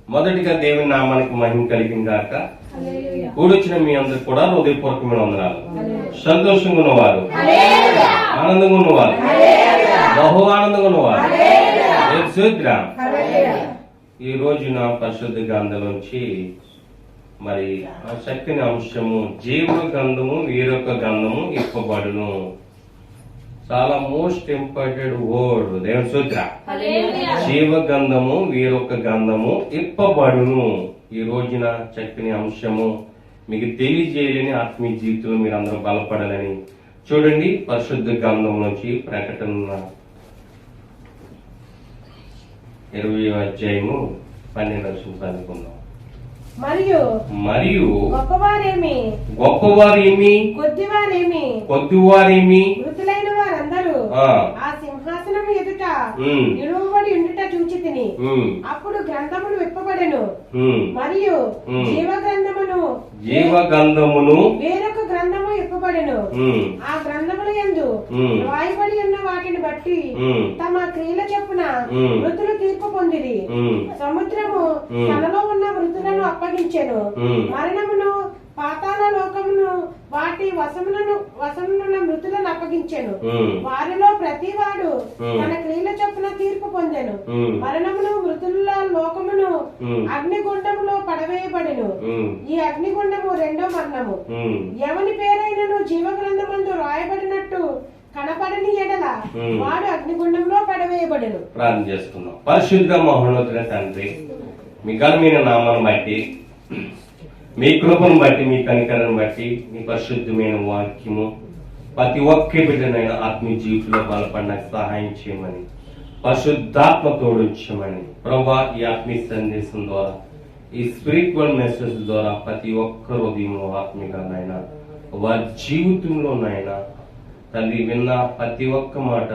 మొదటిగా దేవుని నామానికి మహిమ కలిగింది గాక. కూడొచ్చిన మీ అందరు కూడా హృదయపూర్వకమైన వందనాలు. సంతోషంగా ఉన్నవారు, ఆనందంగా ఉన్నవారు, బహు ఆనందంగా ఉన్నవారు ఈ రోజున పరిశుద్ధ గ్రంథంలోంచి మరి చక్కని అంశము జీవ గ్రంథము వేరొక గ్రంథము ఇప్పబడును. చాలా మోస్ట్ ఇంపార్టెంట్ వర్డ్ దేవుని సూత్ర. జీవ గ్రంథము వేరొక గ్రంథము ఇప్పబడును. ఈ రోజున చక్కని అంశము మీకు తెలియజేయాలని, ఆత్మీయ జీవితంలో మీరు అందరూ బలపడాలని. చూడండి పరిశుద్ధ గ్రంథం నుంచి ప్రకటన 20వ అధ్యాయము 12వ వచనం చదువుకుందాం. మరియు గొప్పవారేమి కొద్దివారేమి మృతులైన వారందరూ ఆ సింహాసనం ఎదుట నిలువబడి ఉండుట చూచితిని. అప్పుడు గ్రంథములు విప్పబడెను, మరియు జీవ గ్రంథమును వేరొక గ్రంథము ఇప్పబడెను. ఆ గ్రంథముల యందు రాయబడి ఉన్న వాటిని బట్టి తమ క్రియల చొప్పున మృతులు తీర్పు పొందిరి. సముద్రము తనలో ఉన్న మృతులను అప్పగించెను. మరణమును పాతాళ లోకమును వాటి వశమునున్న మృతులను అప్పగించెను. వారిలో ప్రతివాడు తన క్రియల చొప్పున తీర్పు పొందెను. మరణమును మృతుల లోకమును అగ్నిగుండములో పడవేయబడెను. ఈ అగ్నిగుండము రెండో మరణము. ఎవని పేరైనను జీవ గ్రంథమందు రాయబడినట్టు కనపడని ఎడల వాడు అగ్నిగుండంలో పడవేయబడెను. ప్రార్థన చేసుకుందాం. పరిశుద్ధ మహోన్నతుడైన తండ్రి, మీ ఘనమైన నామాన్ని బట్టి, మీ కృపను బట్టి, మీ కనికరను బట్టి, మీ పరిశుద్ధమైన వాక్యము ప్రతి ఒక్క బిడ్డనైనా ఆత్మీయ జీవితంలో బలపడడానికి సహాయం చేయమని, పరిశుద్ధాత్మ తోడించమని ప్రభా, ఈ ఆత్మీయ సందేశం ద్వారా, ఈ స్పిరిచువల్ మెసేజ్ ద్వారా ప్రతి ఒక్క హృదయంలో ఆత్మీయంగానైనా వారి జీవితంలోనైనా తల్లి విన్న ప్రతి ఒక్క మాట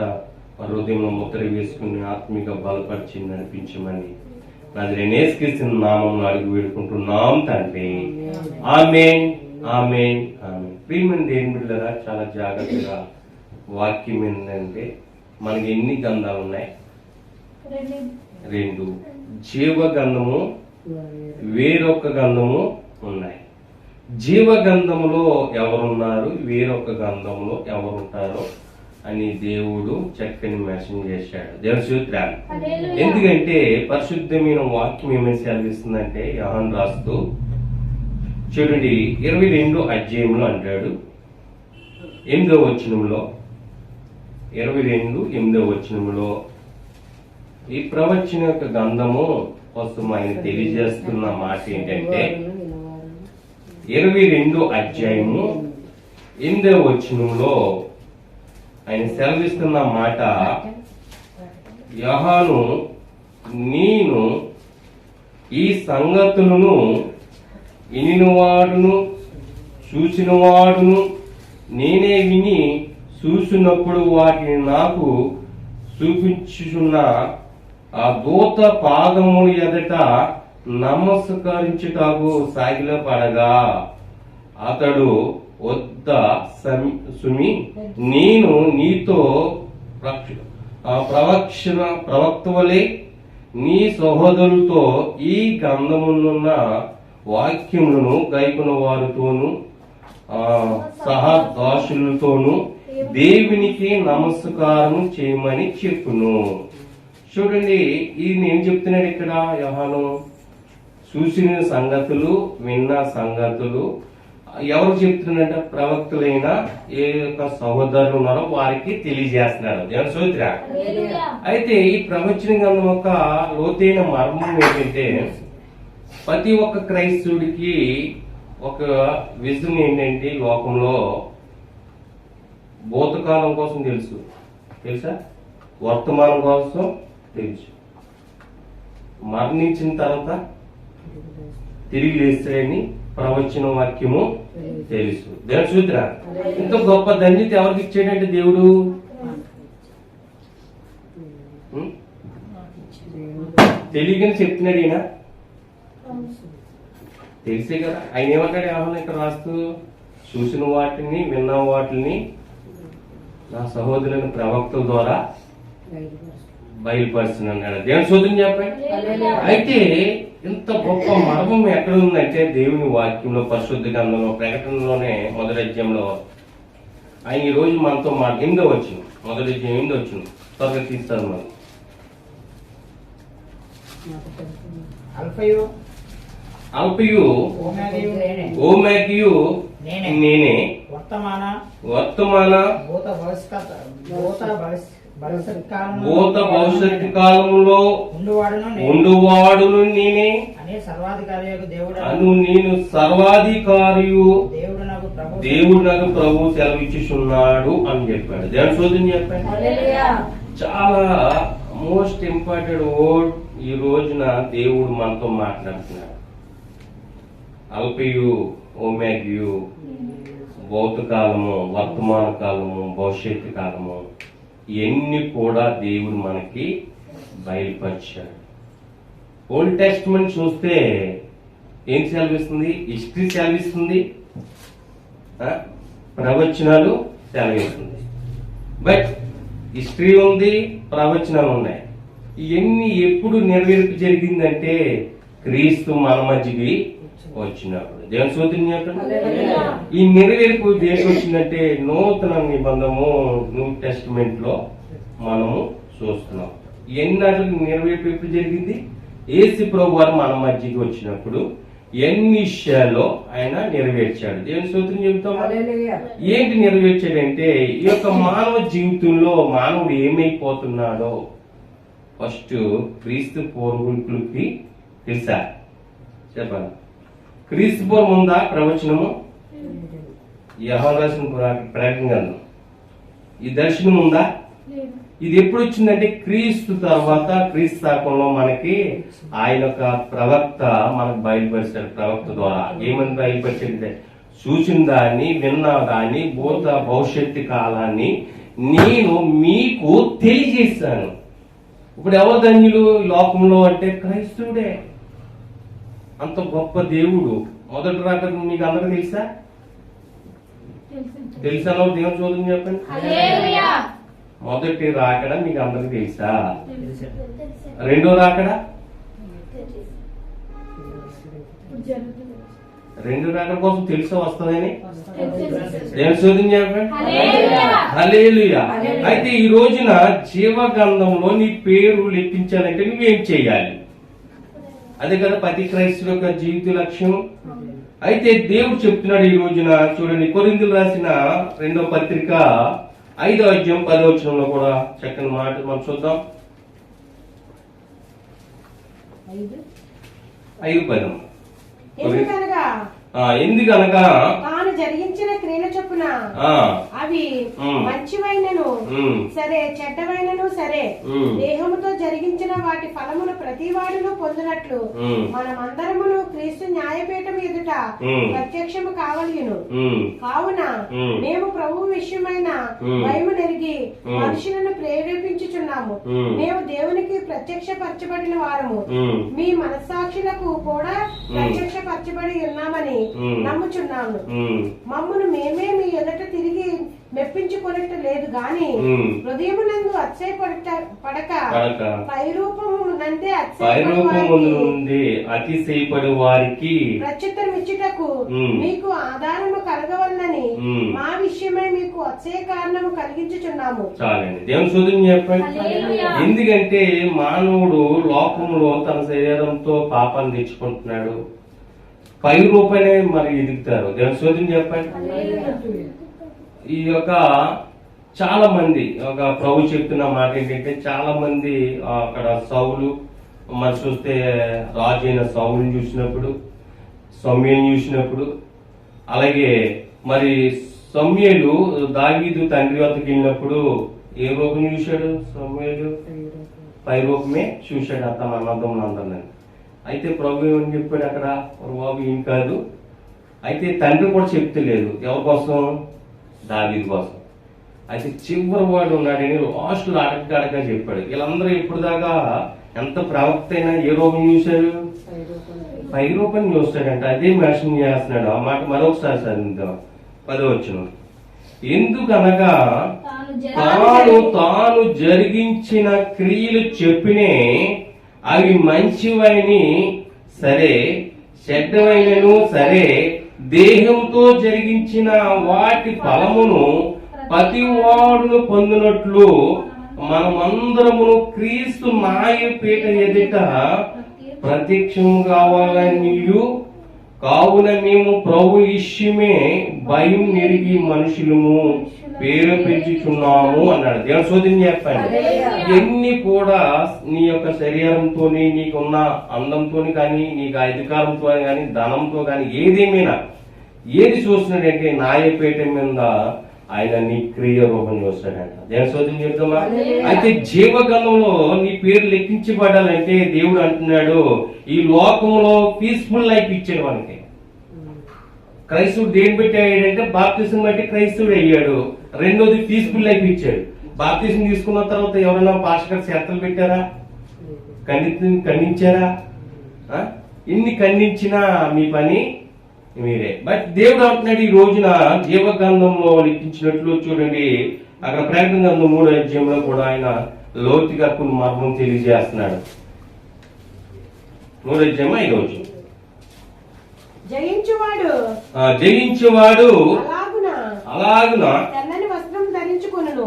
హృదయంలో ముద్ర వేసుకుని ఆత్మీయంగా బలపరిచి నడిపించమని యేసుక్రీస్తు నామములో అడిగి వేడుకుంటున్నాం తండ్రి. ఆమేన్, ఆమేన్, ఆమేన్. ప్రియమైన దేవుని బిడ్డలారా, చాలా జాగ్రత్తగా వాక్యం ఏంటంటే మనకి ఎన్ని గ్రంథాలు ఉన్నాయి? 2. జీవ గ్రంథము వేరొక గ్రంథము ఉన్నాయి. జీవ గ్రంథములో ఎవరున్నారు, వేరొక గ్రంథంలో ఎవరుంటారో అని దేవుడు చక్కని మెన్షన్ చేశాడు. దేవుని సూత్రాలు. ఎందుకంటే పరిశుద్ధమైన వాక్యం ఏమని సెలవిస్తుందంటే, యోహాను రాస్తూ చూడండి 22వ అధ్యాయంలో అంటాడు 8వ వచనంలో, 22:8 వచనంలో ఈ ప్రవచన యొక్క గ్రంథము కోసం ఆయన తెలియజేస్తున్న మాట ఏంటంటే 22వ అధ్యాయము 8వ వచనంలో ఆయన సెలవిస్తున్న మాట, యోహాను నేను ఈ సంగతులను వినినవాడును చూసినవాడును నేనే విని చూసినప్పుడు వాటిని నాకు చూపించుచున్న ఆ దూత పాదముల ఎదుట నమస్కరించుటకు సాగిలపడగా అతడు వద్ద సుమి నేను నీతో ప్రవక్తవలే నీ సహోదరులతో ఈ గ్రంథమునున్న వాక్యములను గైకొన్న వారితోను సహదాసులతోను దేవునికి నమస్కారం చేయమని చెప్పును. చూడండి, ఇది ఏం చెప్తున్నాడు ఇక్కడ యోహాను? చూసిన సంగతులు, విన్న సంగతులు ఎవరు చెప్తున్నాడంటే ప్రవక్తులైన ఏ యొక్క సహోదరులు ఉన్నారో వారికి తెలియజేస్తున్నాడు. దేవుని స్తోత్ర. అయితే ఈ ప్రవచన గ్రంథం యొక్క లోతైన మర్మం ఏంటంటే, ప్రతి ఒక్క క్రైస్తవుడికి ఒక విజన్ ఏంటంటే, లోకంలో భూతకాలం కోసం తెలుసా, వర్తమానం కోసం తెలుసు, మరణించిన తర్వాత తిరిగి లేస్తాడని ప్రవచన వాక్యము తెలుసు. దేవుని సూత్ర. ఇంత గొప్ప ధన్యత ఎవరికి ఇచ్చాడంటే దేవుడు తెలియని చెప్తున్నాడు. ఈయన తెలిసే కదా. ఆయన ఏమంటాడు ఏమన్నా ఇక్కడ రాస్తూ, చూసిన వాటిని విన్న వాటిని నా సహోదరుని ప్రవక్తల ద్వారా బయలుపరుచును అన్నాడు. దేవుని స్తోత్రం చెప్పండి. అయితే ఇంత గొప్ప మర్మం ఎక్కడ ఉందంటే దేవుని వాక్యంలో, పరిశుద్ధ గ్రంథంలో, ప్రకటనలోనే మొదటి అధ్యాయంలో ఆయన ఈ రోజు మనతో ఎనిమిదో వచ్చిన మొదటి అధ్యాయం 8వ వచ్చిన త్వరగా తీస్తారు మనం. అల్పయు ఓమేగియు నేనే వర్తమాన భూత భవిష్యత్తు కాలంలో ఉండువాడును నేనే అను నేను సర్వాధికారియు దేవుడు నాకు ప్రభు సెలవిచ్చుచున్నాడు అని చెప్పాడు. దేవుని స్తోత్రం చెప్పాడు. చాలా మోస్ట్ ఇంపార్టెంట్ వర్డ్ ఈ రోజున దేవుడు మనతో మాట్లాడుతున్నాడు. అల్పయు ఓమేగియు, భౌతకాలము, వర్తమాన కాలము, భవిష్యత్తు కాలము, ఇవన్నీ కూడా దేవుడు మనకి బయలుపరిచాడు. ఓల్డ్ టెస్ట్మెంట్ చూస్తే ఏం సెలవిస్తుంది? హిస్టరీ సెలవిస్తుంది, ప్రవచనాలు సెలవిస్తుంది. బట్ హిస్టరీ ఉంది, ప్రవచనాలు ఉన్నాయి. ఇవన్నీ ఎప్పుడు నెరవేర్పు జరిగిందంటే క్రీస్తు మన మధ్యకి వచ్చినప్పుడు. దేవుని స్తోత్రం చెప్పండి. ఈ నెరవేర్పు దేనికి వచ్చిందంటే నూతన నిబంధనము న్యూ టెస్టిమెంట్ లో మనము చూస్తున్నాం. ఎన్ని నెరవేర్పు ఎప్పుడు జరిగింది? యేసు ప్రభు వారు మన మధ్యకి వచ్చినప్పుడు ఎన్ని విషయాల్లో ఆయన నెరవేర్చాడు. దేవుని స్తోత్రం చెబుతాం. ఏంటి నెరవేర్చాడంటే ఈ యొక్క మానవ జీవితంలో మానవుడు ఏమైపోతున్నాడో ఫస్ట్ క్రీస్తు పూర్వీకులకి తెలుసా? చెప్పండి. క్రీస్తు పూర్వం ఉందా ప్రవచనము? యోహాను రాసిన ప్రకటన గ్రంథం ఈ దర్శనం ఉందా? ఇది ఎప్పుడు వచ్చిందంటే క్రీస్తు తర్వాత, క్రీస్తు శాఖంలో మనకి ఆయన యొక్క ప్రవక్త మనకు బయలుపరిచాడు. ప్రవక్త ద్వారా ఏమని బయలుపరిచాడంటే చూసిన దాన్ని, విన్న దాన్ని, భూత భవిష్యత్తు కాలాన్ని నేను మీకు తెలియజేశాను. ఇప్పుడు ఎవరు ధన్యులు లోకంలో అంటే క్రైస్తవుడే. అంత గొప్ప దేవుడు. మొదటి రాక మీకు అందరికి తెలుసా? తెలుసా? దేవుని స్తోత్రం చెప్పండి. మొదటి రాకడ మీకు అందరికి తెలుసా? రెండో రాకడ? రెండు రాకడ కోసం తెలుసా వస్తుందని? దేవుని స్తోత్రం చెప్పండి. హల్లెలూయా. అయితే ఈ రోజున జీవగ్రంథంలో నీ పేరు లెక్కించాలంటే నువ్వేం చేయాలి? అదే కదా ప్రతి క్రైస్తవుల యొక్క జీవిత లక్ష్యం. అయితే దేవుడు చెప్తున్నాడు ఈ రోజున, చూడండి కొరింథీయులకు రాసిన 2వ పత్రిక 5వ అధ్యాయం 10వ వచనంలో కూడా చక్కని మాట మనం చూద్దాం. 5:10. ఎందుకనగా తాను జరిగించిన క్రియల చొప్పున అవి మంచివైనను సరే, చెడ్డవైనను సరే, దేహముతో జరిగించిన వాటి ఫలమును ప్రతివాడును పొందినట్లు మనమందరమును క్రీస్తు న్యాయపీఠం ఎదుట ప్రత్యక్షము కావలయును. కావున మేము ప్రభు విషయమైన భయము నెరిగి మనుషులను ప్రేరేపించుచున్నాము. మేము దేవునికి ప్రత్యక్షపరచబడిన వారము, మీ మనస్సాక్షులకు కూడా ప్రత్యక్షపరచబడి ఉన్నామని నమ్ముచున్నాము. మమ్మను మేమే మీ ఎదుట తిరిగి మెప్పించుకొనట్టు లేదు గాని హృదయమునందు అతిశయపడక పైరూపము నుండి అతిశయపడు వారికి ప్రత్యుత్తరం ఇచ్చుటకు మీకు ఆధారము కలగవలనని మా విషయమై మీకు అతిశయ కారణము కలిగించుచున్నాము. చాలండి. దేవుని స్తోత్రం చెప్పండి. ఎందుకంటే మానవుడు లోకంలో తన శరీరంతో పాపాన్ని తెచ్చుకుంటున్నాడు. పై రూపాయలే మరి ఎదుగుతారు. దేవుని స్తోత్రం చెప్పండి. ఈ యొక్క చాలా మంది ఒక ప్రభు చెప్తున్న మాట ఏంటంటే చాలా మంది అక్కడ సౌలు మరి చూస్తే రాజు అయిన సౌలుని చూసినప్పుడు, సమూయేలుని చూసినప్పుడు, అలాగే మరి సమూయేలు దావీదు తండ్రి వద్దకు వెళ్ళినప్పుడు ఏ రూపం చూశాడు? సమూయేలు పై రూపమే చూశాడు. అతను అన్నదమ్ములు అందరిని. అయితే ప్రభు ఏమని చెప్పాడు అక్కడ? బాబు ఏం కాదు. అయితే తండ్రి కూడా చెప్తలేదు. ఎవరి కోసం? దావీదు కోసం. అయితే చివరి వాడు ఉన్నాడని లాస్ట్ లో అడగగా చెప్పాడు. వీళ్ళందరూ ఇప్పుడు దాకా ఎంత ప్రవక్త అయినా ఏ రూపం చూశారు? పై రూపం చూస్తాడంట. అదే మెన్షన్ చేస్తున్నాడు. ఆ మాట మరొకసారి చదివిద్దాం. 10వ వచనం. ఎందుకనగా తాను జరిగించిన క్రియలు చెప్పినే అవి మంచివని సరే, చెడ్డవైనను సరే, దేహంతో జరిగించిన వాటి ఫలమును ప్రతివాడును పొందినట్లు మనమందరమును క్రీస్తు న్యాయపీఠ ఎదుట ప్రత్యక్షం కావాలనియు, కావున మేము ప్రభు విషయమే భయం నెరిగి మనుషులము పేరు పెంచుచున్నాము అన్నాడు. దేవుని స్తోత్రం చెప్పండి. ఇవన్నీ కూడా నీ యొక్క శరీరంతోని, నీకున్న అందంతోని కానీ, నీకు అధికారంతో కానీ, ధనంతో కానీ, ఏదేమైనా ఏది చూస్తున్నాడంటే న్యాయపీఠ మీద ఆయన నీ క్రియ రూపం చూస్తాడంట. దేవుని స్తోత్రం చెప్తామా? అయితే జీవగంధంలో నీ పేరు లెక్కించబడాలంటే దేవుడు అంటున్నాడు, ఈ లోకంలో పీస్ఫుల్ లైఫ్ ఇచ్చాడు మనకి. క్రైస్తవుడు దేని పెట్టి అయ్యాడంటే బాప్తిజం బట్టి క్రైస్తవుడు అయ్యాడు. రెండోది పీస్ఫుల్ లైఫ్ ఇచ్చాడు. బాప్తిజం తీసుకున్న తర్వాత ఎవరైనా పాస్టర్ శర్తలు పెట్టారా? ఖండించారా? ఇన్ని ఖండించినా మీ పని మీరే. బట్ దేవుడు అంటున్నాడు ఈ రోజున జీవగంధంలో లిఖించినట్లు చూడండి, అక్కడ ప్రకటన గ్రంథం 3వ అధ్యాయంలో కూడా ఆయన లోతుగా కొన్ని మర్మం తెలియజేస్తున్నాడు. 3వ అధ్యాయం 5వ వచనం. జయించువాడు అలాగున తెల్లని వస్త్రం ధరించుకొనును,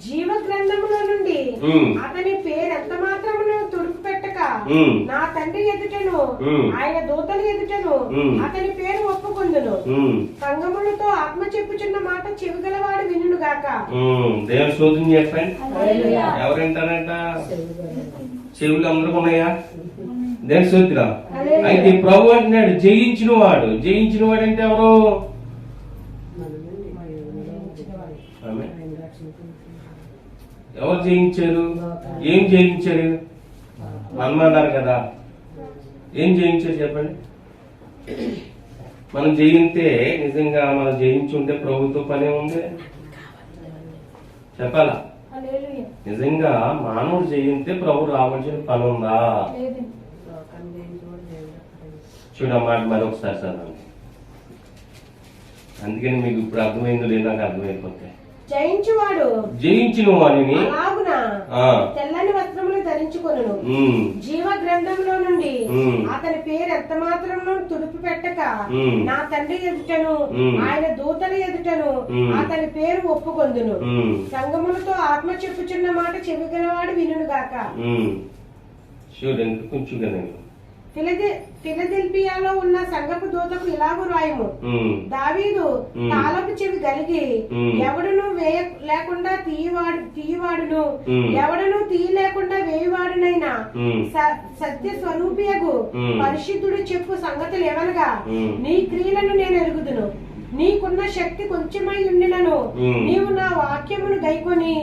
జీవ గ్రంథములో నుండి అతని పేరు ఎంత మాత్రమును తుడుపు పెట్టక నా తండ్రి ఎదుటను ఆయన దూతల ఎదుటను అతని పేరు ఒప్పుకొందును. సంగములతో ఆత్మ చెప్పుచున్న మాట చెవిగలవాడు వినును గాక. దేవుని స్తోత్రం చెప్పండి. ఎవరంటారంట? చెవులు అందరూ ఉన్నాయా? దేవుని స్తోత్రం. అయితే ప్రభు అంటున్నాడు జయించిన వాడు. జయించిన వాడు అంటే ఎవరు? ఎవరు జయించారు? ఏం జయించారు? మనమన్నారు కదా. ఏం జయించారు చెప్పండి. మనం జయిస్తే నిజంగా మనం జయించుంటే ప్రభుత్వ పనే ఉంది చెప్పాలా? నిజంగా మానవుడు జయిస్తే ప్రభు రావాల్సిన పని ఉందా? చూడమాట మరొకసారి చదవండి. అందుకని మీకు ఇప్పుడు అర్థమైందో లేదు, నాకు అర్థమైపోతే. జయించిన వాడిని తెల్లని వస్త్రములు ధరించుకొనును, జీవ గ్రంథంలో నుండి అతని పేరు ఎంత మాత్రము తుడుపు పెట్టక నా తండ్రి ఎదుటను ఆయన దూతల ఎదుటను అతని పేరు ఒప్పుకొందును. సంగములతో ఆత్మ చెప్పుచున్న మాట చెవిగలవాడు వినును గాక. చూడండి కొంచెం కదండి. ఫిలదెల్ఫియాలో ఉన్న సంఘపు దూతకు ఇలాగు రాయము, దావీదు తాళపు చెవి కలిగి ఎవడును లేకుండా తీయవాడును ఎవడను తీయలేకుండా వేయవాడునైనా సత్య స్వరూపియగు పరిశుద్ధుడు చెప్పు సంగతులు ఎవనగా, నీ క్రియలను నేను ఎరుగుదును, నీకున్న శక్తి కొంచెమై ఉండినను నీవు నా వాక్యమును గైకొని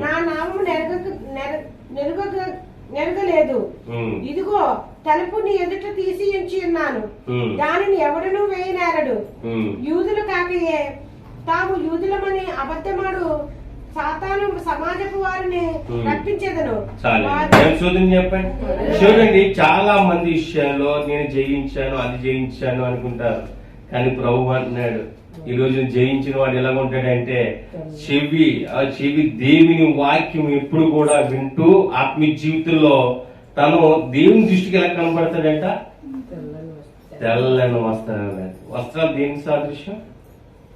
నా నామము నెరగలేదు. ఇదిగో తలుపు నీ ఎదుట తీసి ఉంచి ఉన్నాను, దానిని ఎవడనూ వేయనేరడు. యూదులు కాకయే తాము యూదులమని అబద్ధమాడు సాతాను సమాజపు వారిని రప్పించేదను. చెప్పండి. చూడండి, చాలా మంది విషయాల్లో నేను జయించాను, అది జయించాను అనుకుంటారు. కానీ ప్రభు అంటున్నాడు ఈ రోజు జయించిన వాడు ఎలా ఉంటాడంటే ఆ చెవి దేవుని వాక్యం ఎప్పుడు కూడా వింటూ ఆత్మీయ జీవితంలో తను దేవుని దృష్టికి ఎలా కనబడతాడంట? తెల్లని వస్త్రాలు దేనికి సాదృశ్యం?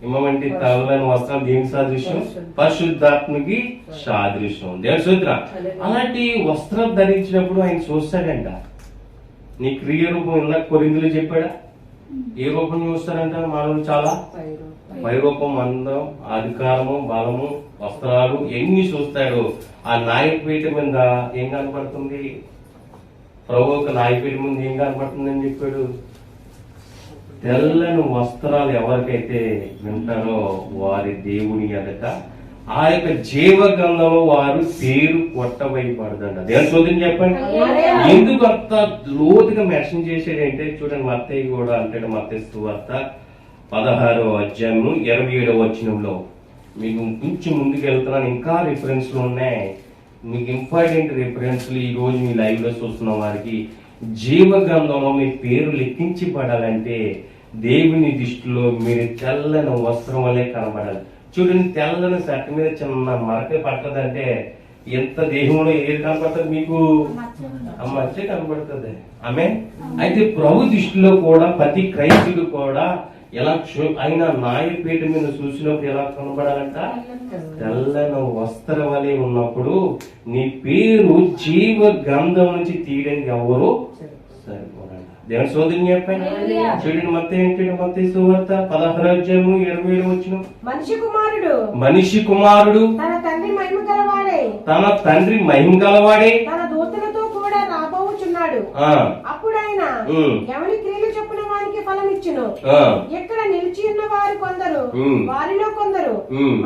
ఇమ్మమంటే తెల్లని వస్త్రాలు దేనికి సాదృశ్యం? పరిశుద్ధాత్మకి సాదృశ్యం. దేవుని స్తోత్రం. అలాంటి వస్త్రం ధరించినప్పుడు ఆయన చూస్తాడంట. నీ క్రియ రూపం ఇందాక కొరింథీయులు చెప్పాడా? ఏ రూపం చూస్తారంట మానవులు? చాలా పై రూపం, అందం, అధికారము, బలము, వస్త్రాలు ఎన్ని చూస్తాడు. ఆ న్యాయపీఠ మీద ఏం కనపడుతుంది? ప్రభు ఒక న్యాయపీఠ ముందు ఏం కనపడుతుందని చెప్పాడు? తెల్లని వస్త్రాలు ఎవరికైతే వింటారో వారి దేవుని ఎదుట ఆ యొక్క జీవగంధంలో వారు పేరు కొట్టబోయబడదంట. దేవుని స్తోత్రం చెప్పండి. ఎందుకు అంత లోతుగా మెన్షన్ చేశాడంటే చూడండి, మత్తయి కూడా అంటాడు. మత్తయి సువార్త 16వ అధ్యాయము 27వ వచనంలో మీకు కొంచెం ముందుకు వెళ్తున్నాను, ఇంకా రిఫరెన్స్లు ఉన్నాయి. మీకు ఇంపార్టెంట్ రిఫరెన్స్లు ఈ రోజు మీ లైవ్ లో చూస్తున్న వారికి జీవగంధంలో మీ పేరు లెక్కించబడాలంటే దేవుని దృష్టిలో మీరు తెల్లని వస్త్రం వల్లే కనబడాలి. చూడండి, తెల్లని షర్ట్ మీద చిన్న మరక పడుతుందంటే ఎంత దేహంలో ఏది కనపడుతుంది మీకు? ఆ మచ్చ కనపడుతుంది. ఆమె అయితే ప్రభు దృష్టిలో కూడా ప్రతి క్రైస్తుడు కూడా ఎలా ఆయన న్యాయపీఠ మీద చూసినప్పుడు ఎలా కనబడాలంట? తెల్లని వస్త్ర వలె ఉన్నప్పుడు నీ పేరు జీవ గ్రంథం నుంచి తీయడానికి ఎవరు సరిపోరంట. దేవుని సోదరిని చెప్పండి. చూడండి, మత్తయి సువార్త 16:27 వచ్చిన మనిషి కుమారుడు తన తండ్రి మహిమ గలవాడే తన దూతలతో కూడా రాబోచున్నాడు. అప్పుడు ఆయన ఎవరి క్రియలు చొప్పున వారికి ఫలం ఇచ్చును. ఎక్కడ నిలిచి ఉన్న వారు కొందరు, వారిలో కొందరు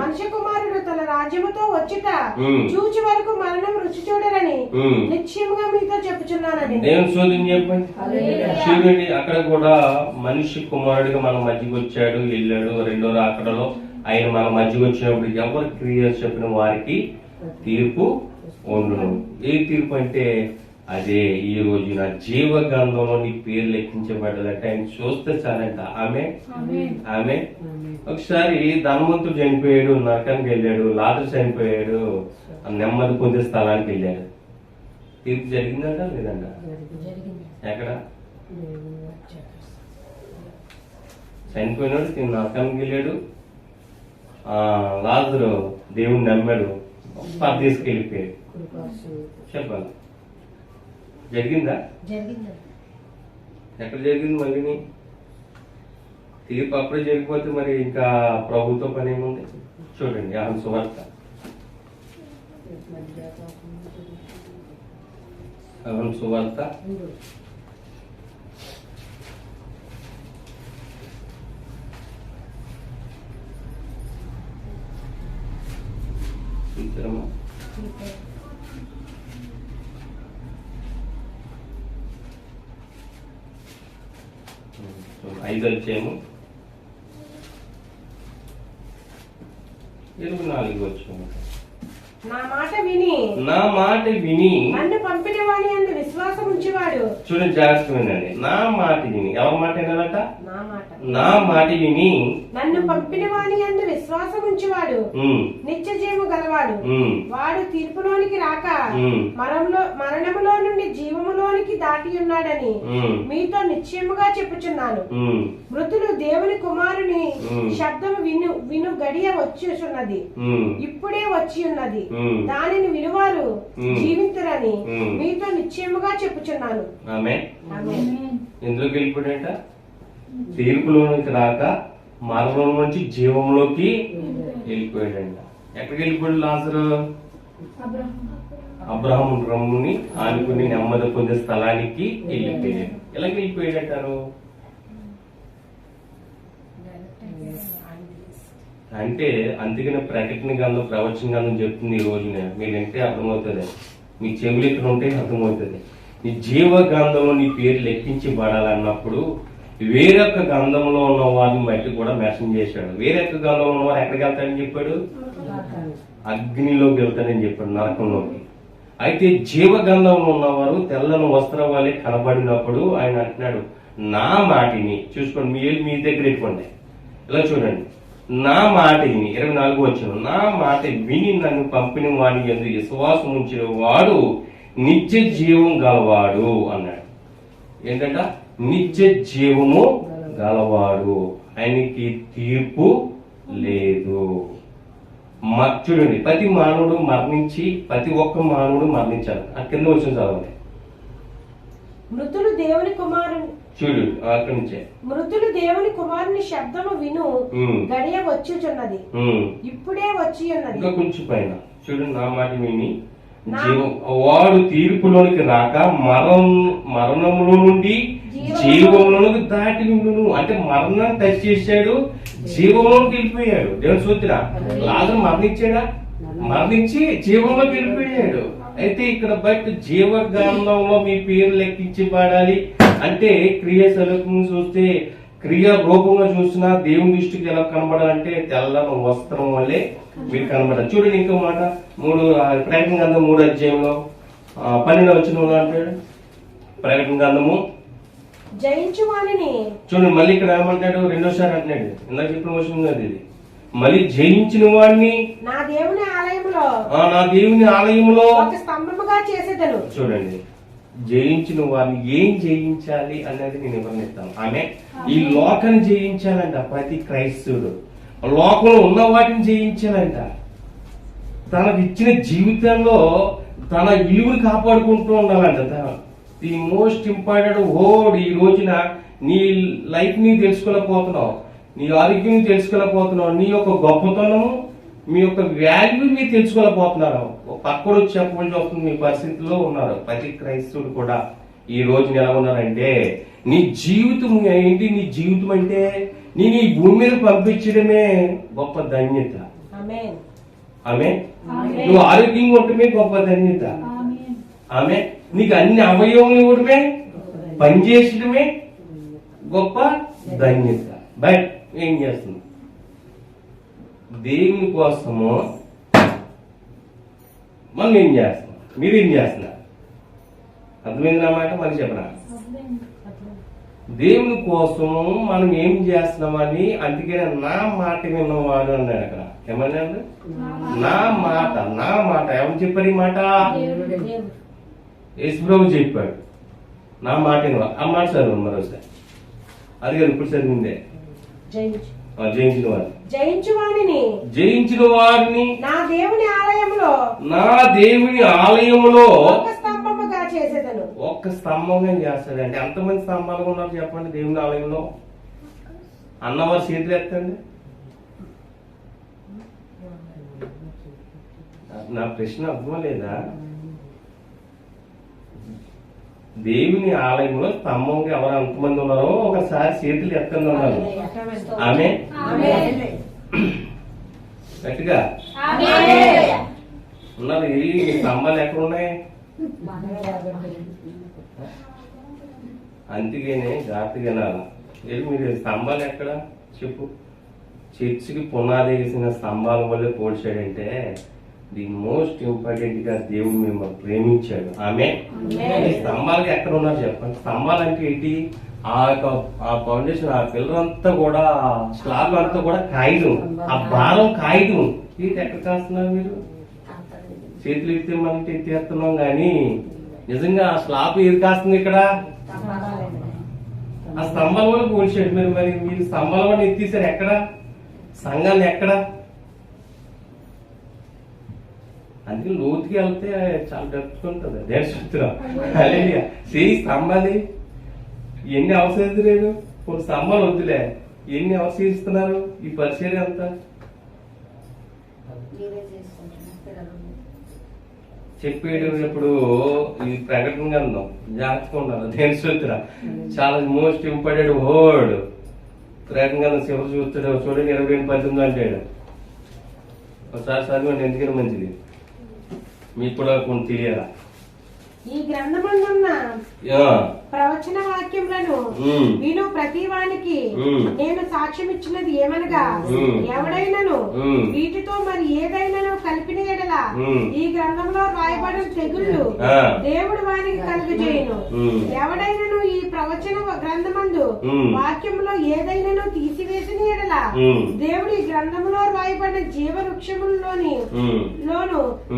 మనిషి కుమారుడు తన రాజ్యముతో వచ్చుట చూచి వరకు మరణం రుచి చూడరని నిశ్చయముగా మీతో చెప్పుచున్నానని. దేవుని సోదరిని చెప్పండి. చూడండి, అక్కడ కూడా మనిషి కుమారుడిగా మన మధ్యకి వచ్చాడు, వెళ్ళాడు. రెండో రాకడలో ఆయన మన మధ్యకి వచ్చినప్పుడు ఎవరు క్రియ చెప్పిన వారికి తీర్పు ఉండును. ఏ తీర్పు అంటే అదే ఈ రోజు నా జీవ గ్రంథంలో నీ పేరు లెక్కించబడ్డదంటే ఆయన చూస్తే చాలంట. ఆమె ఒకసారి ధనవంతుడు చనిపోయాడు, నరకానికి వెళ్ళాడు. లాజరు చనిపోయాడు, నెమ్మది పొందే స్థలానికి వెళ్ళాడు. తీర్పు జరిగిందంట లేదంట? ఎక్కడ? చనిపోయినాడు, నరకానికి వెళ్ళాడు. లాజరు దేవుని నమ్మాడు, తీసుకెళ్ళిపోయాడు. చెప్పాలి, జరిగిందా? ఎక్కడ జరిగింది? మళ్ళీ తీర్పు అప్పుడే జరిగిపోతే మరి ఇంకా ప్రభుత్వ పని ఏముంది? చూడండి, యోహాను సువార్త 5:24. నా మాట విని నన్ను పంపిన వాని యందు విశ్వాసం ఉంచేవాడు. చూడండి, జాగ్రత్త వినండి. నా మాట విని, ఎవరి మాట వినాలట? నా మాట విని నన్ను పంపిన వాని యందు విశ్వాసం ఉంచేవాడు నిత్య జీవము గలవాడు. వాడు తీర్పులోనికి రాక మరణములో నుండి జీవములోనికి దాటి ఉన్నాడని మీతో నిశ్చయముగా చెప్పుచున్నాను. మృతులు దేవుని కుమారుని శబ్దము విను గడియ వచ్చుచున్నది, ఇప్పుడే వచ్చి ఉన్నది. దానిని వినువారు జీవింతురని మీతో నిశ్చయముగా చెప్పుచున్నాను. ఎందులోకి వెళ్ళిపోయాడంట? తీర్పులోనికి రాక మరణం నుంచి జీవంలోకి వెళ్ళిపోయాడంట. ఎక్కడికి వెళ్ళిపోయాడు లాజరు? అబ్రహాము రమ్ముని ఆనుకుని నెమ్మది పొందే స్థలానికి వెళ్ళిపోయాడు. ఎలా వెళ్ళిపోయాడంటారు? అంటే అందుకనే ప్రకటన గ్రంథం, ప్రవచన గ్రంథం చెప్తుంది ఈ రోజున. మీరు వింటే అర్థమవుతుంది, మీ చెవులు ఇక్కడ ఉంటే అర్థమవుతుంది. నీ జీవ గ్రంథంలో నీ పేరు లెక్కించబడాలన్నప్పుడు వేరొక గ్రంథంలో ఉన్న వారిని బట్టి కూడా మెన్షన్ చేశాడు. వేరొక గ్రంథంలో ఉన్న వారు ఎక్కడికి వెళ్తాడని చెప్పాడు? అగ్నిలోకి వెళ్తాడని చెప్పాడు, నరకంలోకి. అయితే జీవ గ్రంథంలో ఉన్నవారు తెల్లని వస్త్రం వాళ్ళే కనబడినప్పుడు ఆయన అంటున్నాడు, నా మాటిని చూసుకోండి, మీ దగ్గర పెట్టుకోండి. ఇలా చూడండి, నా మాట విని 24 వచ్చిన నా మాట విని నన్ను పంపిన వాని యందు విశ్వాసం ఉంచిన వాడు నిత్య జీవం గలవాడు అన్నాడు. ఏంటంట? నిత్య జీవము గలవాడు, ఆయనకి తీర్పు లేదు. చూడండి, ప్రతి మానవుడు మరణించి ప్రతి ఒక్క మానవుడు మరణించాలి. ఆ కింద వచ్చిన చదవండి. మృతులు దేవుని కుమారుని చూడు, అక్కడి నుంచే మృతులు దేవుని కుమారుని శబ్దము విను గడియ వచ్చుచున్నది, ఇప్పుడే వచ్చి ఉన్నది. ఇంకా కొంచెం పైన చూడు, నా మాట విని వాడు తీర్పులోనికి రాక మరణములో నుండి జీవంలోనికి దాటి ఉండును. అంటే మరణం టచ్ చేశాడు, జీవంలోకి వెళ్ళిపోయాడు. దేవుని సూత్ర లాజరు మరణించి జీవంలోకి వెళ్ళిపోయాడు. అయితే ఇక్కడ బట్ జీవ గ్రంథంలో మీ పేరు లెక్కించబడాలి అంటే క్రియాశీలకం చూస్తే, క్రియా రూపంగా చూసినా దేవుని దృష్టికి ఎలా కనబడాలంటే తెల్లని వస్త్రం వల్లే మీరు కనబడాలి. చూడండి, ఇంకో మాట ప్రకటన గ్రంథం 3:12 వచ్చిన అంటాడు. ప్రకటన గ్రంథము జయించు వానిని చూడండి, మళ్ళీ ఇక్కడ ఏమంటాడు? రెండోసారి అంటున్నాడు. ఇందాక చెప్పిన విషయం కాదు ఇది. మళ్ళీ జయించిన వాడిని నా దేవుని ఆలయంలో నా దేవుని ఆలయంలో ఒక స్తంభముగా చేసేదను. చూడండి, జయించిన వారిని ఏం జయించాలి అనేది నేను వివరణిస్తాను. ఆమె ఈ లోకాన్ని జయించాలంట. ప్రతి క్రైస్తవుడు లోకంలో ఉన్న వాటిని జయించాలంట. తనకు ఇచ్చిన జీవితంలో తన విలువను కాపాడుకుంటూ ఉండాలంట. The most important word. ఈ రోజున నీ లైఫ్ ని తెలుసుకోలేకపోతున్నావు, నీ ఆరోగ్యం తెలుసుకోలేకపోతున్నావు, నీ యొక్క గొప్పతనము, మీ యొక్క వాల్యూ మీరు తెలుసుకోలేకపోతున్నారు. పక్కడు వచ్చి చెప్పవలసి వస్తుంది. మీ పరిస్థితిలో ఉన్నారు ప్రతి క్రైస్తవుడు కూడా. ఈ రోజు ఎలా ఉన్నారంటే, నీ జీవితం ఏంటి? నీ జీవితం అంటే నేను ఈ భూమి మీద పంపించడమే గొప్ప ధన్యత. ఆమె నువ్వు ఆరోగ్యంగా ఉండటమే గొప్ప ధన్యత. ఆమె నీకు అన్ని అవయవములు ఇవ్వడమే, పనిచేసడమే గొప్ప ధన్యత. బట్ ఏం చేస్తుంది? దేవుని కోసము మనం ఏం చేస్తున్నాం? మీరేం చేస్తున్నారు? అర్థమైంది నా మాట? మరి చెప్పరా? దేవుని కోసం మనం ఏం చేస్తున్నామని. అందుకే నా మాట విన్నవాడు అన్నాడు అక్కడ. ఏమన్నాడు? నా మాట. నా మాట ఎవరు చెప్పారు? ఈ మాట యేసుప్రభు చెప్పాడు. నా మాట వినవా? ఆ మాట చదువు మరోసారి. అది కదా ఇప్పుడు చదివిందే. జయించిన వారిని, జయించిన వారిని నా దేవుని ఆలయంలో, నా దేవుని ఆలయంలో ఒక స్తంభముగా చేసేదను. ఒక్క స్తంభంగా చేస్తాడంటే ఎంతమంది స్తంభాలు ఉన్నారు చెప్పండి దేవుని ఆలయంలో? అన్నవారు చేతులు ఎత్తండి. నా ప్రశ్న అర్థం లేదా? దేవుని ఆలయంలో స్తంభంగా ఎవరు ఎంతమంది ఉన్నారో ఒకసారి చేతులు ఎత్తండి ఉన్నారు. ఆమె గట్టిగా ఉన్నారు. ఈ స్తంభాలు ఎక్కడ ఉన్నాయి? అందుకనే జాగ్రత్తగా మీరు స్తంభాలు ఎక్కడ చెప్పు? చర్చికి పునాది వేసిన స్తంభాల వల్లే పోల్చాడంటే ది మోస్ట్ ఇంపార్టెంట్ గా దేవుడు మిమ్మల్ని ప్రేమించాడు. ఆమె ఈ స్తంభాలకి ఎక్కడ ఉన్నారు చెప్పండి? స్తంభాలు అంటే ఏంటి? ఆ ఫౌండేషన్, ఆ పిల్లర్ అంతా కూడా, స్లాబ్ అంతా కూడా కాగితం, ఆ భారం కాగితం. ఇది ఎక్కడ కాస్తున్నారు మీరు? చేతులు ఎత్తే మనకి ఎత్తేస్తున్నాం కానీ నిజంగా ఆ స్లాబ్ ఏది కాస్తుంది ఇక్కడ? ఆ స్తంభాల వల్ల పోల్చాడు. మీరు స్తంభాల వల్ల ఎత్తేసారు. ఎక్కడ? సంఘాన్ని ఎక్కడ? అందుకే లోతుకి వెళ్తే చాలా డెప్తుంటది. దేశం స్తంభాలి ఎన్ని అవసరం లేదు. కొన్ని స్తంభాలు వద్దులే, ఎన్ని అవసరిస్తున్నారు ఈ పరిచర్య అంతా. చెప్పేటప్పుడు ఈ ప్రకటన గ్రంథం జాగ్రత్తగా ఉండాలి. దేశం చాలా మోస్ట్ ఇంపార్టెంట్ వర్డ్. ప్రకటన గ్రంథం చివరి చూస్తాడు చూడండి, 22:18 అంటాడు. ఒకసారి చదివండి, ఎందుకని మంచిది మీకు కూడా కొంచెం తెలియాలా. ఈ గ్రంథమందున్న ప్రవచన వాక్యములను విను ప్రతి వానికి నేను సాక్ష్యం ఇచ్చినది ఏమనగా, ఎవడైనను వీటితో మరి ఏదైనాను కలిపిన ఎడల ఈ గ్రంథంలో రాయబడిన తెగుళ్ళు దేవుడు వానికి కలుగజేయును. ఎవడైనాను ఈ ప్రవచన గ్రంథమందు వాక్యములో ఏదైనాను తీసివేసిన ఎడల దేవుడు ఈ గ్రంథములో రాయబడిన జీవ వృక్షములోని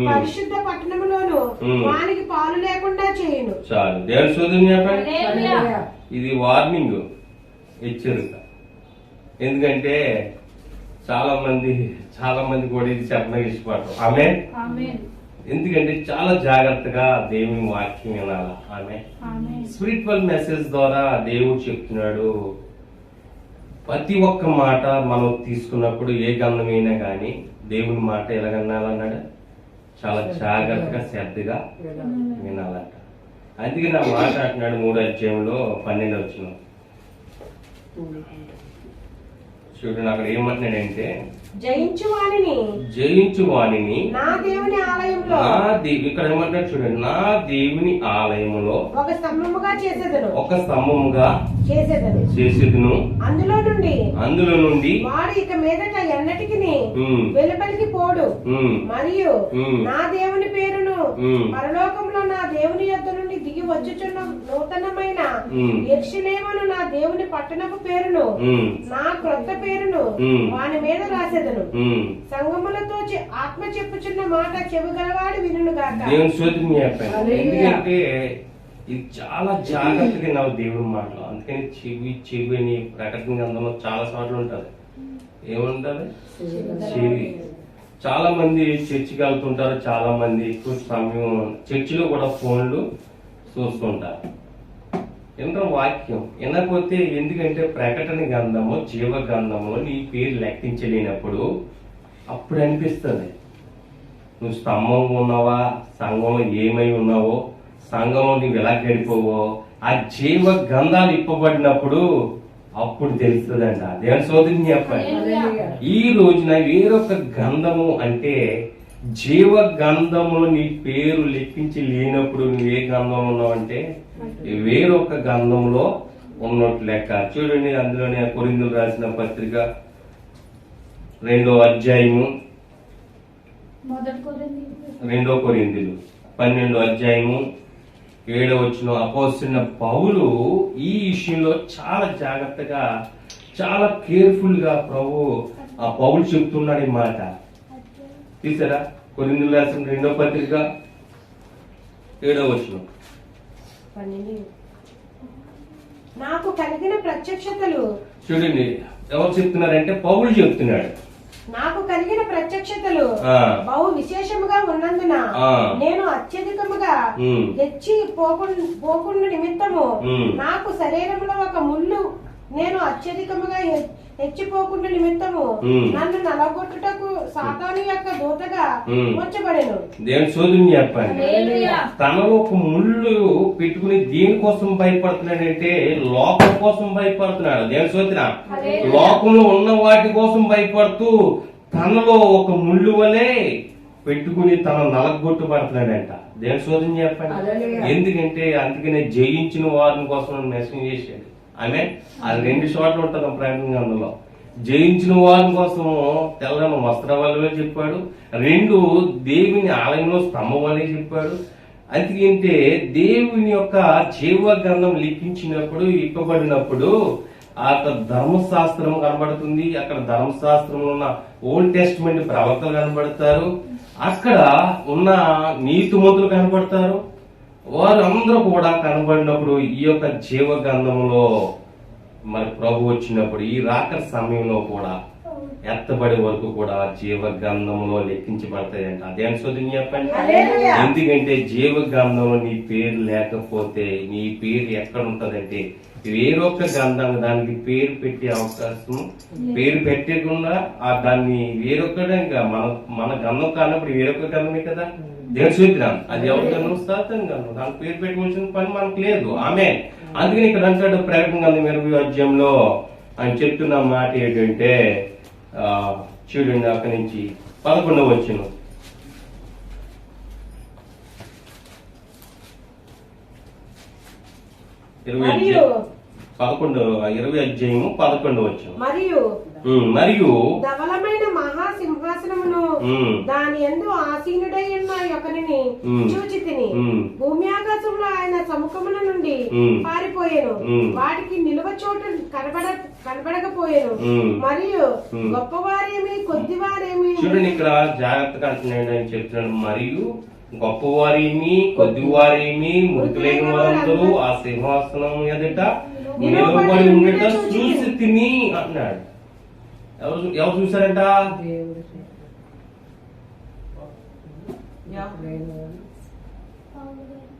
పరిశుద్ధ పట్టణములోను వానికి పాలు లేకుండా చేయును. చాలు. దేవుని శోధన చెప్పండి. ఇది వార్నింగ్, హెచ్చరిక. ఎందుకంటే చాలా మంది కూడా ఇది చెప్పడానికి ఇష్టపడతారు. ఆమె ఎందుకంటే చాలా జాగ్రత్తగా దేవుని వాక్యం వినాలి. ఆమె స్పిరిచువల్ మెసేజ్ ద్వారా దేవుడు చెప్తున్నాడు. ప్రతి ఒక్క మాట మనం తీసుకున్నప్పుడు ఏ గమనమైనా కానీ దేవుని మాట ఎలాగన్నాలన్నాడు? చాలా జాగ్రత్తగా శ్రద్ధగా వినాలంట. అందుకే నా మాట అంటున్నాడు 3వ అధ్యాయంలో 12వ వచనం. చూడండి అక్కడ ఏమంటున్నాడంటే, జయించు వాణిని నా దేవుని ఆలయంలో, ఇక్కడ ఏమంటాడు చూడండి, నా దేవుని ఆలయంలో ఒక స్తంభముగా చేసేదను. అందులో నుండి వాడు ఇక మీదట ఎన్నటికి వెలుపలికి పోడు. మరియు నా దేవుని పేరును పరలోకంలో నా దేవుని యొద్ద నుండి దిగి వచ్చుచున్న నూతనమైన యెరూషలేమును నా దేవుని పట్టణపు పేరును నా క్రొత్త పేరును వాని మీద రాసేదను. సంగములతో ఆత్మ చెప్పుచున్న మాట చెవిగలవాడు వినును గాక. దేవుని స్తోత్రం చెప్పండి. ఎందుకంటే ఇది చాలా జాగ్రత్తగా వినాలి దేవుని మాటలు. అందుకని చెవి అని ప్రకటన గ్రంథంలో చాలా సార్లు ఉంటది. ఏముంటది? చెవి. చాలా మంది చర్చికి వెళ్తుంటారు, చాలా మంది ఎక్కువ సమయం చర్చిలో కూడా ఫోన్లు చూస్తుంటారు. ఏంటో వాక్యం వినకపోతే, ఎందుకంటే ప్రకటన గ్రంథము జీవ గ్రంథము నీ పేరు లెక్కించలేనప్పుడు అప్పుడు అనిపిస్తుంది నువ్వు స్తంభం ఉన్నావా, సంఘంలో ఏమై ఉన్నావో, సంఘంలో నువ్వు ఎలా గడిపోవో, ఆ జీవ గ్రంథాలు ఇప్పబడినప్పుడు అప్పుడు తెలుస్తుందంట. దేవుని స్తోత్రం చెప్పండి. ఈ రోజున వేరొక గంధము అంటే జీవ గంధములో నీ పేరు లెక్కించి లేనప్పుడు నువ్వు ఏ గంధంలో ఉన్నావంటే వేరొక గంధంలో ఉన్నట్టు లెక్క. చూడండి, అందులోనే కొరింథీయులకు రాసిన పత్రిక 2వ అధ్యాయము, 2 కొరింథీయులు 12వ అధ్యాయము 7వ వచనం. అపోస్తలుడైన పౌలు ఈ విషయంలో చాలా జాగ్రత్తగా, చాలా కేర్ఫుల్ గా ఆ పౌలు చెప్తున్నాడు ఈ మాట. తీసారా? కొరింథీయులకు రాసిన 2వ పత్రిక 7వ వచనం. నాకు కలిగిన ప్రత్యక్షతలు. చూడండి, ఎవరు చెప్తున్నారంటే పౌలు చెప్తున్నాడు. నాకు కలిగిన ప్రత్యక్షతలు బహు విశేషముగా ఉన్నందున నేను అత్యధికముగా తెచ్చి పోకుండా నిమిత్తము నాకు శరీరంలో ఒక ముళ్ళు నేను అత్యధికముగా హెచ్చిపోకుండా నిమిత్తము నన్ను నలగొట్టుటకు సాతాను యొక్క దూతగా వచ్చబడెను. దేవుని స్తోత్రం చెప్పండి. తనలో ఒక ముళ్ళు పెట్టుకుని దేనికోసం భయపడుతున్నాడంటే లోకం కోసం భయపడుతున్నాడు. దేవుని స్తోత్రం. లోకంలో ఉన్న వాటి కోసం భయపడుతూ తనలో ఒక ముళ్ళు వలె పెట్టుకుని తన నలగొట్టుబడుతున్నాడంట. దేవుని స్తోత్రం చెప్పండి. ఎందుకంటే అందుకనే జయించిన వారిని కోసం మెసేజ్ చేశాడు. ఆమె అది 2 చోట్ల ఉంటుంది ప్రకటన గ్రంథంలో. జయించిన వారి కోసం తెల్లని వస్త్రవల్లే చెప్పాడు, 2 దేవుని ఆలయంలో స్తంభం వల్లే చెప్పాడు. అందుకంటే దేవుని యొక్క జీవ గ్రంథం లిఖించినప్పుడు, ఇప్పబడినప్పుడు అక్కడ ధర్మశాస్త్రం కనబడుతుంది. అక్కడ ధర్మశాస్త్రంలో ఉన్న ఓల్డ్ టెస్టిమెంట్ ప్రవక్తలు కనబడతారు, అక్కడ ఉన్న నీతిమంతులు కనబడతారు. వారు అందరూ కూడా కనబడినప్పుడు ఈ యొక్క జీవ గ్రంథంలో మరి ప్రభు వచ్చినప్పుడు ఈ రాకడ సమయంలో కూడా ఎత్తబడే వరకు కూడా జీవ గ్రంథంలో లెక్కించబడతాయంట. అదేం స్తోత్రం చెప్పండి. ఎందుకంటే జీవ గ్రంథంలో నీ పేరు లేకపోతే నీ పేరు ఎక్కడ ఉంటదంటే వేరొక గ్రంథం దానికి పేరు పెట్టే అవకాశం, పేరు పెట్టకుండా దాన్ని వేరొకటి, ఇంకా మన గ్రంథం కానప్పుడు వేరొక గ్రంథమే కదా. దేవుని స్తోత్రం. అది ఎవరి గ్రంథం? సాతాను గ్రంథం. దానికి పేరు పెట్టుకోవాల్సిన పని మనకు లేదు. ఆమె అందుకని ఇక్కడ అంటాడు ప్రకటన గ్రంథం 20వ అధ్యాయంలో ఆయన చెప్తున్న మాట ఏంటంటే, చూడండి అక్కడి నుంచి 11వ వచనం. 20వ అధ్యాయము 11వ వచనం. మరియు ధవలమైన మహాసింహాసనమును దాని యందు ఆసీనుడై ఉన్న ఒకరిని చూచితిని. భూమి ఆకాశంలో ఆయన సముఖముల నుండి పారిపోయాను, వాటికి నిలువ చోటు కనబడకపోయాను. మరియు గొప్పవారేమి కొద్దివారేమి. చూడండి, ఇక్కడ జాగ్రత్తగా అంటున్నాడు అని చెప్తున్నాడు. మరియు గొప్పవారేమి కొద్దివారేమి మృతులైన వారందరూ ఆ సింహాసనం ఎదుట నిలబడి ఉండట చూసి తిని అన్నాడు. ఎవరు చూసారంట?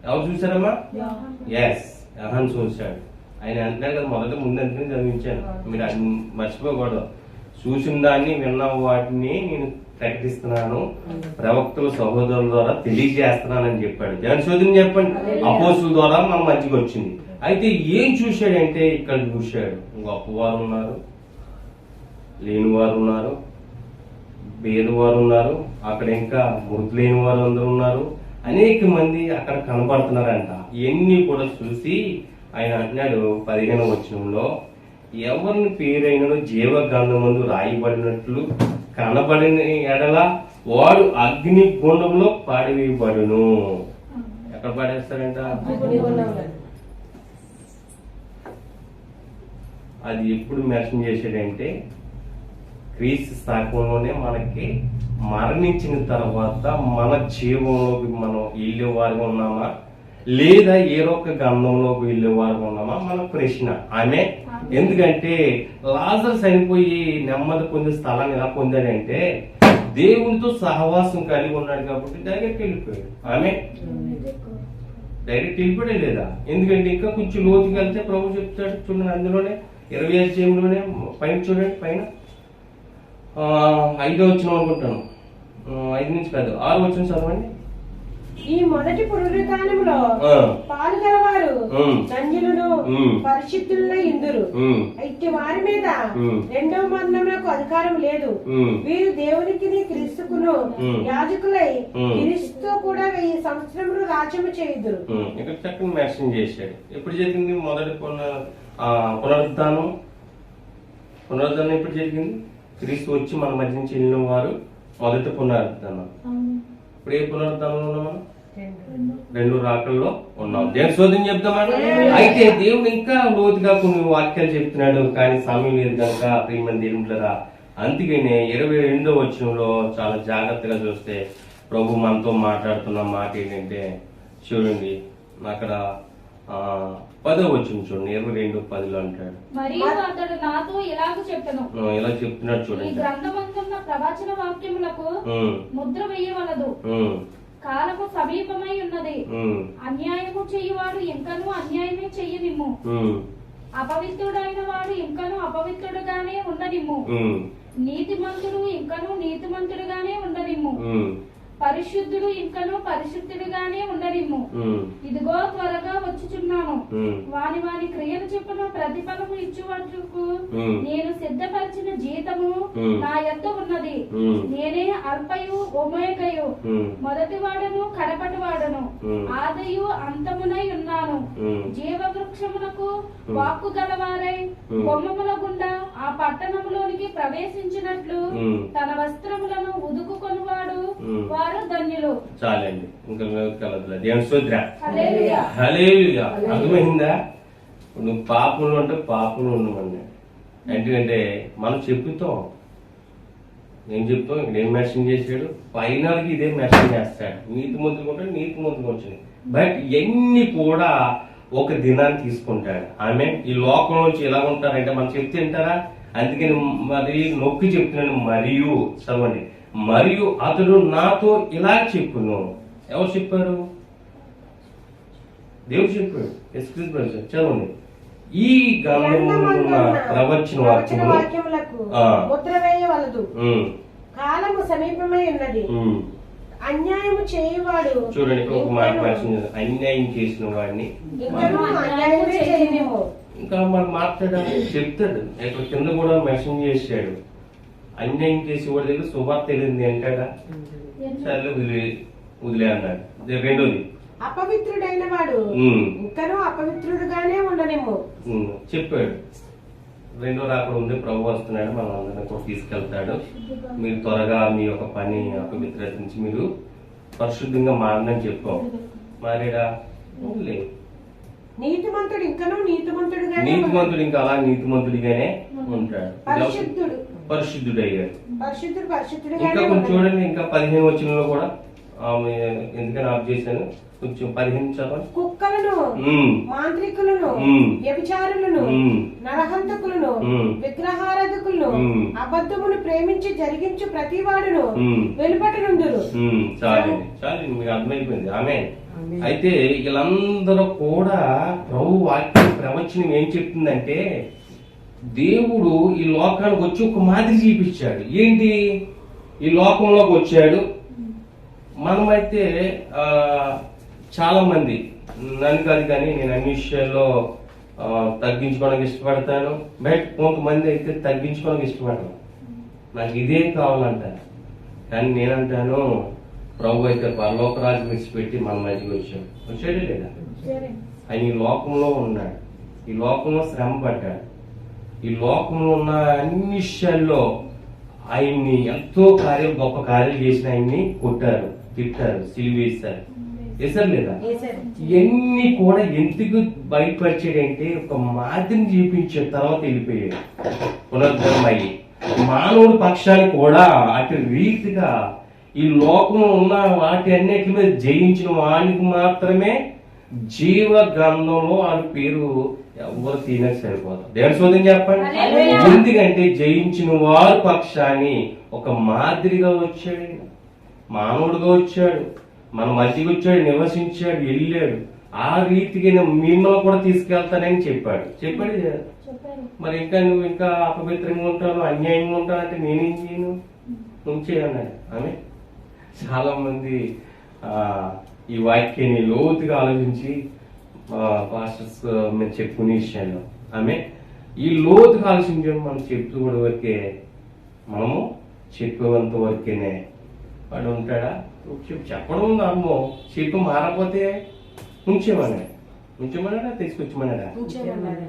ఎవరు చూసారమ్మా? ఎస్, యోహాను చూశాడు. ఆయన అంటున్నాడు కదా, ముందు అందుకని చదివించాను, మీరు మర్చిపోకూడదు. చూసిన దాన్ని విన్న వాటిని నేను ప్రకటిస్తున్నాను, ప్రవక్తల సహోదరుల ద్వారా తెలియజేస్తున్నానని చెప్పాడు. జన శోధన చెప్పండి. అపోస్తుల ద్వారా మన మధ్యకి వచ్చింది. అయితే ఏం చూశాడంటే ఇక్కడ చూశాడు, గొప్పవారు ఉన్నారు, లేనివారు ఉన్నారు, పేదవారు ఉన్నారు, అక్కడ ఇంకా మృతులేని వారు అందరూ ఉన్నారు, అనేక మంది అక్కడ కనబడుతున్నారంట. ఇవన్నీ కూడా చూసి ఆయన అంటున్నాడు 15వ వచనంలో, ఎవరిని పేరైనను జీవ గ్రంథమందు రాయబడినట్లు కనబడిన ఎడల వాడు అగ్ని గుండంలో పాడివేయబడును. ఎక్కడ పాడేస్తారంట? అగ్నిగుండంలో. అది ఎప్పుడు మెన్షన్ చేశాడంటే క్రీస్తు స్థాపనలోనే మనకి మరణించిన తర్వాత మన జీవంలోకి మనం వెళ్ళే వారిగా ఉన్నామా, లేదా ఏరొక్క గంధంలోకి వెళ్ళే వారిగా ఉన్నామా మన ప్రశ్న. ఆమె ఎందుకంటే లాజరు చనిపోయి నెమ్మది పొందే స్థలాన్ని ఎలా పొందాడంటే దేవునితో సహవాసం కలిగి ఉన్నాడు కాబట్టి డైరెక్ట్ వెళ్ళిపోయాడు. ఆమె డైరెక్ట్ వెళ్ళిపోయే లేదా? ఎందుకంటే ఇంకా కొంచెం లోతుకి వెళ్తే ప్రభు చెప్తాడు చూడండి, అందులోనే 20 అధ్యాయంలోనే పైన చూడండి, పైన 5వ వచనం అనుకుంటాను, 5 నుంచి కాదు 6వ వచనం చదవండి. ఈ మొదటి పునరుత్థానములో పాల్గొనవారు ధన్యులను పరిశుద్ధులై ఇందురు. ఇట్టి వారి మీద రెండవ మరణములకు అధికారం లేదు. వీరు దేవునికి క్రీస్తుకును యాజకులై క్రీస్తుతో కూడా 1000 సంవత్సరములు రాజ్యము చేయుదురు. ఇక్కడ చక్కని మెన్షన్ చేశాడు. ఎప్పుడు జరిగింది మొదటి పునరుద్ధానం? పునరుద్ధానం ఎప్పుడు జరిగింది? క్రీస్తు వచ్చి మన మధ్య నుంచి వెళ్ళిన వారు మొదటి పునరుద్ధానం. ఇప్పుడు ఏ పునరుద్ధానంలో ఉన్నాం? 2 రాకల్లో ఉన్నాం. దేవుని శోధన చెప్తామని అయితే దేవుడు ఇంకా లోతుగా కొన్ని వాక్యాలు చెప్తున్నాడు, కానీ సమయం లేదు కనుక ప్రియమైన దేవుళ్ళరా, అందుకనే 22వ వచనంలో చాలా జాగ్రత్తగా చూస్తే ప్రభు మనతో మాట్లాడుతున్న మాట ఏంటంటే చూడండి, అక్కడ 10వ వచనం చూడండి, 22:10 అంటాడు. మరియు అతడు నాతో ఇలాగ చెప్పెను, ఇలా చెప్తున్నాడు చూడండి, ఈ గ్రంథమందున్న ప్రవచన వాక్యములకు ముద్ర వేయవలదు, కాలము సమీపమై ఉన్నది, అన్యాయము చేయువాడు ఇంకనూ అన్యాయమే చెయ్యనిమ్ము, అపవిత్రుడైన వాడు ఇంకనూ అపవిత్రుడుగానే ఉండనిమ్ము, నీతిమంతుడు ఇంకనూ నీతిమంతుడుగానే ఉండనిమ్ము, పరిశుద్ధుడు ఇంకనూ పరిశుద్ధుడుగానే ఉండనిమ్ము. ఇదిగో త్వరగా వచ్చుచున్నాను, వాని వాని క్రియలు చొప్పున ప్రతిఫలము ఇచ్చుటకు నేను సిద్ధపరిచిన జీతము నా యొద్ద ఉన్నది. నేనే అల్పయు ఒమేగయు, మొదటి వాడను కడపటి వాడను, ఆదియు అంతమునై ఉన్నాను. జీవ వృక్షమునకు వాక్కు గలవారై బొమ్మముల గుండా ఆ పట్టణములోనికి ప్రవేశించినట్లు తన వస్త్రములను ఉదుకుకొనివాడు వారు ధన్యులు. చాలండి, ఇంకా కలదు. దేవుని స్తోత్ర, హల్లెలూయా. అర్థమైందా? నువ్వు పాపంలో అంటే పాపంలో ఉన్నామన్నా. ఎందుకంటే మనం చెప్పుతాం, ఏం చెప్తాం, ఇక్కడ ఏం మెన్షన్ చేశాడు, ఫైనల్కి ఇదే మెన్షన్ చేస్తాడు. నీతి మంతులు కొంటాడు, నీతి మంతులు వచ్చినాయి. బట్ ఇవన్నీ కూడా ఒక దినాన్ని తీసుకుంటాడు. ఆమె ఈ లోకంలోంచి ఎలా ఉంటారంటే మనం చెప్తే వింటారా? అందుకని మరి నొక్కి చెప్తున్నాను, మరియు చదవండి, మరియు అతడు నాతో ఇలా చెప్పును. ఎవరు చెప్పారు? దేవుడు చెప్పాడు. చదవండి, ఈ గ్రంథమున్న ప్రవచన వాక్యములకు ముద్ర వేయవలదు, కాలము సమీపమై ఉన్నది, అన్యాయము చేయువాడు. చూడండి, ఇక్కడ ఒక మాట మెన్షన్ చేశారు, అన్యాయం చేసిన వాడిని ఇంకా మనకు మాట్లాడాలి చెప్తాడు. ఇక్కడ కింద కూడా మెన్షన్ చేశాడు, అన్యాయం చేసి వాడి దగ్గర శుభార్త తెలియదు అంటాడా? సరే వదిలే అన్నాడు. రెండోది, అపవిత్రుడైన వాడు ఇంకనూ అపవిత్రుడుగానే ఉండనేమో చెప్పాడు. రెండో రాకడ ఉంది, ప్రభు వస్తున్నాడు, మనం అందరినీ కూడా తీసుకెళ్తాడు. మీరు త్వరగా మీ యొక్క పని అపవిత్రత నుంచి మీరు పరిశుద్ధంగా మారని చెప్పాం. మారేడా? లేదు. నీతిమంతుడు ఇంకనూ నీతిమంతుడు ఇంకా అలా నీతిమంతుడిగానే ఉంటాడు. పరిశుద్ధుడు అయ్యాడు. ఇంకా కొంచెం చూడండి, ఇంకా 15 వచనంలో కూడా ఎందుకని ఆఫ్ చేశాను, కొంచెం 15 చదవండి. కుక్కలను, మాంత్రికులను, వ్యభిచారులను, నరహంతకులను, విగ్రహారాధకులను, అబద్ధమును ప్రేమించి జరిగించు ప్రతి వాడును వెలుపటనుందురు. చాలండి, చాలండి, మీకు అర్థమైపోయింది. ఆమె అయితే వీళ్ళందరూ కూడా ప్రభు వాక్యం ప్రవచనం ఏం చెప్తుందంటే, దేవుడు ఈ లోకానికి వచ్చి ఒక మాదిరి చూపించాడు. ఏంటి? ఈ లోకంలోకి వచ్చాడు. మనమైతే చాలా మంది, నన్ను కాదు కానీ నేను అన్ని విషయాల్లో తగ్గించుకోవడానికి ఇష్టపడతాను. బట్ కొంతమంది అయితే తగ్గించుకోవడానికి ఇష్టపడతాను, నాకు ఇదే కావాలంటాను. కానీ నేనంటాను, ప్రభు అయితే పరలోక రాజు విడిచిపెట్టి మన మధ్యకి వచ్చాడే లేదా? ఆయన ఈ లోకంలో ఉన్నాడు, ఈ లోకంలో శ్రమ పడ్డాడు, ఈ లోకంలో ఉన్న అన్ని విషయాల్లో ఆయన్ని ఎంతో గొప్ప కార్యాలు చేసిన ఆయన్ని కొట్టారు, తిట్టారు, సిలువేశారు. వేసారు లేదా? వేశారు. ఇవన్నీ కూడా ఎందుకు బయటపరిచాడంటే ఒక మాదిరిని చూపించాడు, తర్వాత వెళ్ళిపోయాడు పునర్జన్మయ్యి. మానవుడి పక్షాన్ని కూడా అటు రీతిగా ఈ లోకంలో ఉన్న వాటి అన్నిటి మీద జయించిన వానికి మాత్రమే జీవ గ్రంథంలో వాడి పేరు ఎవరు తీయనకు సరిపోతారు. దేవుని శోధన చెప్పండి. హల్లెలూయా. ఎందుకంటే జయించిన వారి పక్షాన్ని ఒక మాదిరిగా వచ్చాడు, మానవుడిగా వచ్చాడు, మన మధ్యకి వచ్చాడు, నివసించాడు, వెళ్ళాడు. ఆ రీతిగా నేను మిమ్మల్ని కూడా తీసుకెళ్తానని చెప్పాడు. చెప్పారు. మరి ఇంకా నువ్వు ఇంకా అపవిత్రంగా ఉంటాను, అన్యాయంగా ఉంటాను అంటే నేనేం చేయను, ఉంచేయన్నాడు ఆమె. చాలా మంది ఈ వాక్యాన్ని లోతుగా ఆలోచించి పాస్టర్స్ మేము చెప్పుకునే విషయాలు ఆమె ఈ లోతుగా ఆలోచించడం మనం చెప్తూ కూడా వరకే, మనము చెప్పేంత వరకేనే వాడు ఉంటాడా? చెప్పడం అమ్మో చెప్పి మారపోతే ఉంచేమన్నాడా తీసుకొచ్చామన్నాడా? ఉంచేయమన్నాడు.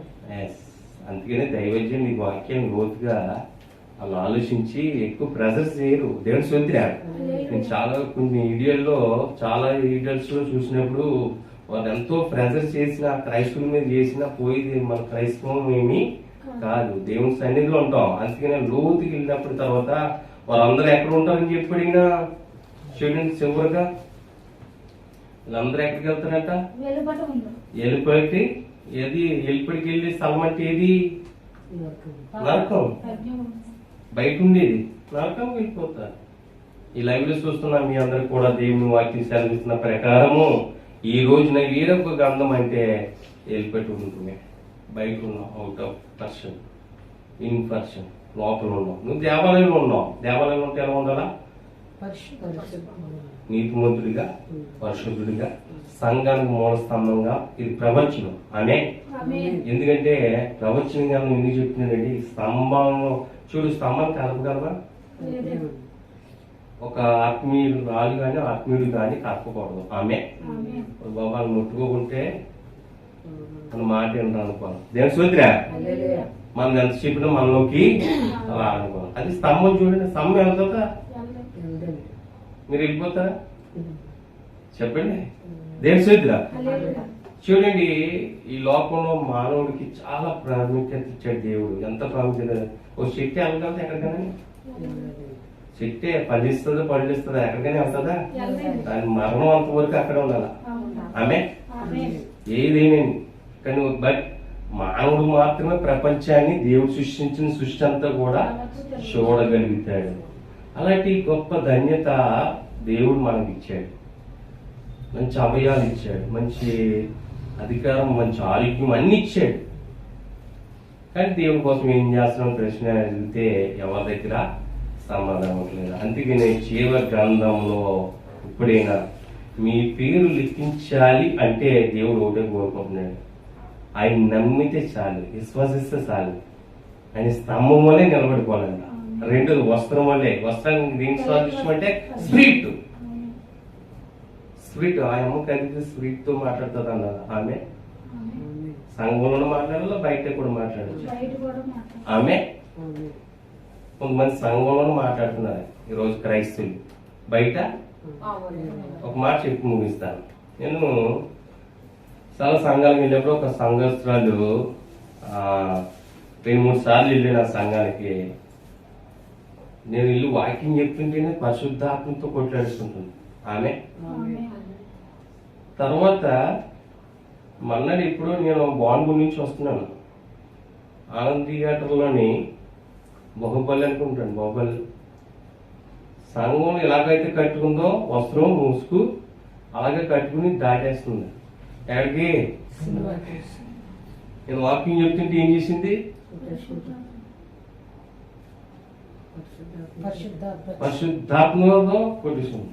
అందుకనే దైవజ్యం ఈ వాక్యాన్ని లోతుగా వాళ్ళు ఆలోచించి ఎక్కువ ప్రెజర్స్ చేయరు. దేవుని సొంతిరా. నేను చాలా కొన్ని వీడియోల్లో లో చూసినప్పుడు వాళ్ళు ఎంతో ప్రెజర్ చేసిన క్రైస్తవుల మీద చేసినా పోయేది మన క్రైస్తవం ఏమి కాదు, దేవుని సన్నిధిలో ఉంటాం. అందుకనే లోతుకి వెళ్ళినప్పుడు తర్వాత వాళ్ళందరూ ఎక్కడ ఉంటారని చెప్పి అడిగినా చూడండి చివరిగా వీళ్ళందరూ ఎక్కడికి వెళ్తారంట? ఎలుపడికి. ఏది ఎలుపడికి వెళ్ళి స్థలం అంటే ఏది? నరకం. బయట ఉండేది నరకం వెళ్ళిపోతారు. ఈ లైవ్ లో చూస్తున్నా మీ అందరు కూడా దేవుని వాక్యం సెలవిస్తున్న ప్రకారము ఈ రోజున వేరొక గంధం అంటే వెళ్ళిపెట్టి ఉంటుంది. బయట ఉన్నావు, out of person, in person, లోపల ఉన్నావు. నువ్వు దేవాలయంలో ఉన్నావు. దేవాలయంలో ఉంటే ఎలా ఉండాలా? నీతిమంతుడిగా, పరిశుద్ధుడిగా, సంఘానికి మూల స్తంభంగా. ఇది ప్రవచనం అనే. ఎందుకంటే ప్రవచనం గాను ఎందుకు చెప్తున్నాడండి? స్తంభంలో చూడు, స్తంభం కలపగలవా? ఒక ఆత్మీయుడు రాళ్ళు కానీ ఆత్మీయుడు కానీ కలపకూడదు. ఆమె బాబాలు ముట్టుకోకుంటే మన మాట ఏంటో అనుకోవాలి. దేని సూత్రా మనం ఎంత చెప్పినా మనలోకి అలా అనుకోవాలి. అది స్తంభం చూడండి, స్తంభం వెళ్తుందా? మీరు వెళ్ళిపోతారా? చెప్పండి. దేని సూత్రా చూడండి, ఈ లోకంలో మానవుడికి చాలా ప్రాముఖ్యత ఇచ్చాడు దేవుడు. ఎంత ప్రాముఖ్యత! ఓ చెట్టు వెళ్ళగలదా ఎక్కడికైనా? చెట్టే ఫలిస్తుందా పండిస్తుందా? ఎక్కడికైనా వెళ్తుందా? దాని మరణం అంతవరకు అక్కడ ఉండాల. ఆమె ఏదేనండి. కానీ బట్ మానవుడు మాత్రమే ప్రపంచాన్ని దేవుడు సృష్టించిన సృష్టి అంతా కూడా చూడగలుగుతాడు. అలాంటి గొప్ప ధన్యత దేవుడు మనకి ఇచ్చాడు. మంచి అవయాలు ఇచ్చాడు, మంచి అధికారం, మంచి ఆరోగ్యం అన్ని ఇచ్చాడు. కానీ దేవుడి కోసం ఏం చేస్తున్నాం ప్రశ్న అడిగితే ఎవరి దగ్గర సమాధానం లేదు. అందుకనే జీవ గ్రంథంలో ఇప్పుడైనా మీ పేరు లిఖించాలి అంటే దేవుడు ఒకటే కోరుకుంటున్నాడు. ఆయన నమ్మితే చాలు, విశ్వసిస్తే చాలు. ఆయన స్తంభం వల్లే నిలబడిపోవాలంట. రెండోది వస్త్రం వల్లే. వస్త్రానికి దేనికి సాదృశ్యం అంటే స్పిరిట్. స్పిరిట్ ఆ అమ్మకి అది స్పిరిట్ తో మాట్లాడుతుంది అన్నారు. ఆమె సంఘంలో మాట్లాడాలి, బయట కూడా మాట్లాడచ్చు. ఆమె కొంతమంది సంఘంలో మాట్లాడుతున్నారు ఈరోజు క్రైస్తవులు. బయట ఒక మాట చెప్పి ముగిస్తాను. నేను చాలా సంఘాలకు వెళ్ళినప్పుడు ఒక సంఘస్థురాలు 2-3 సార్లు వెళ్ళిన ఆ సంఘానికి. నేను ఇల్లు వాకింగ్ చెప్తుంటేనే పరిశుద్ధాత్మతో కొట్లాడుతుంటుంది ఆమె. తర్వాత మన్నాడు ఇప్పుడు నేను బాన్పూర్ నుంచి వస్తున్నాను. ఆనంద్ థియేటర్లోని బాహుబలి అనుకుంటాను, బాహుబలి సంఘం ఎలాగైతే కట్టుకుందో వస్త్రం మూసుకు అలాగే కట్టుకుని దాటేస్తుంది. ఎక్కడికి? నేను వాకింగ్ చెప్తుంటే ఏం చేసింది? పరిశుద్ధాత్మతో కొట్టేసింది.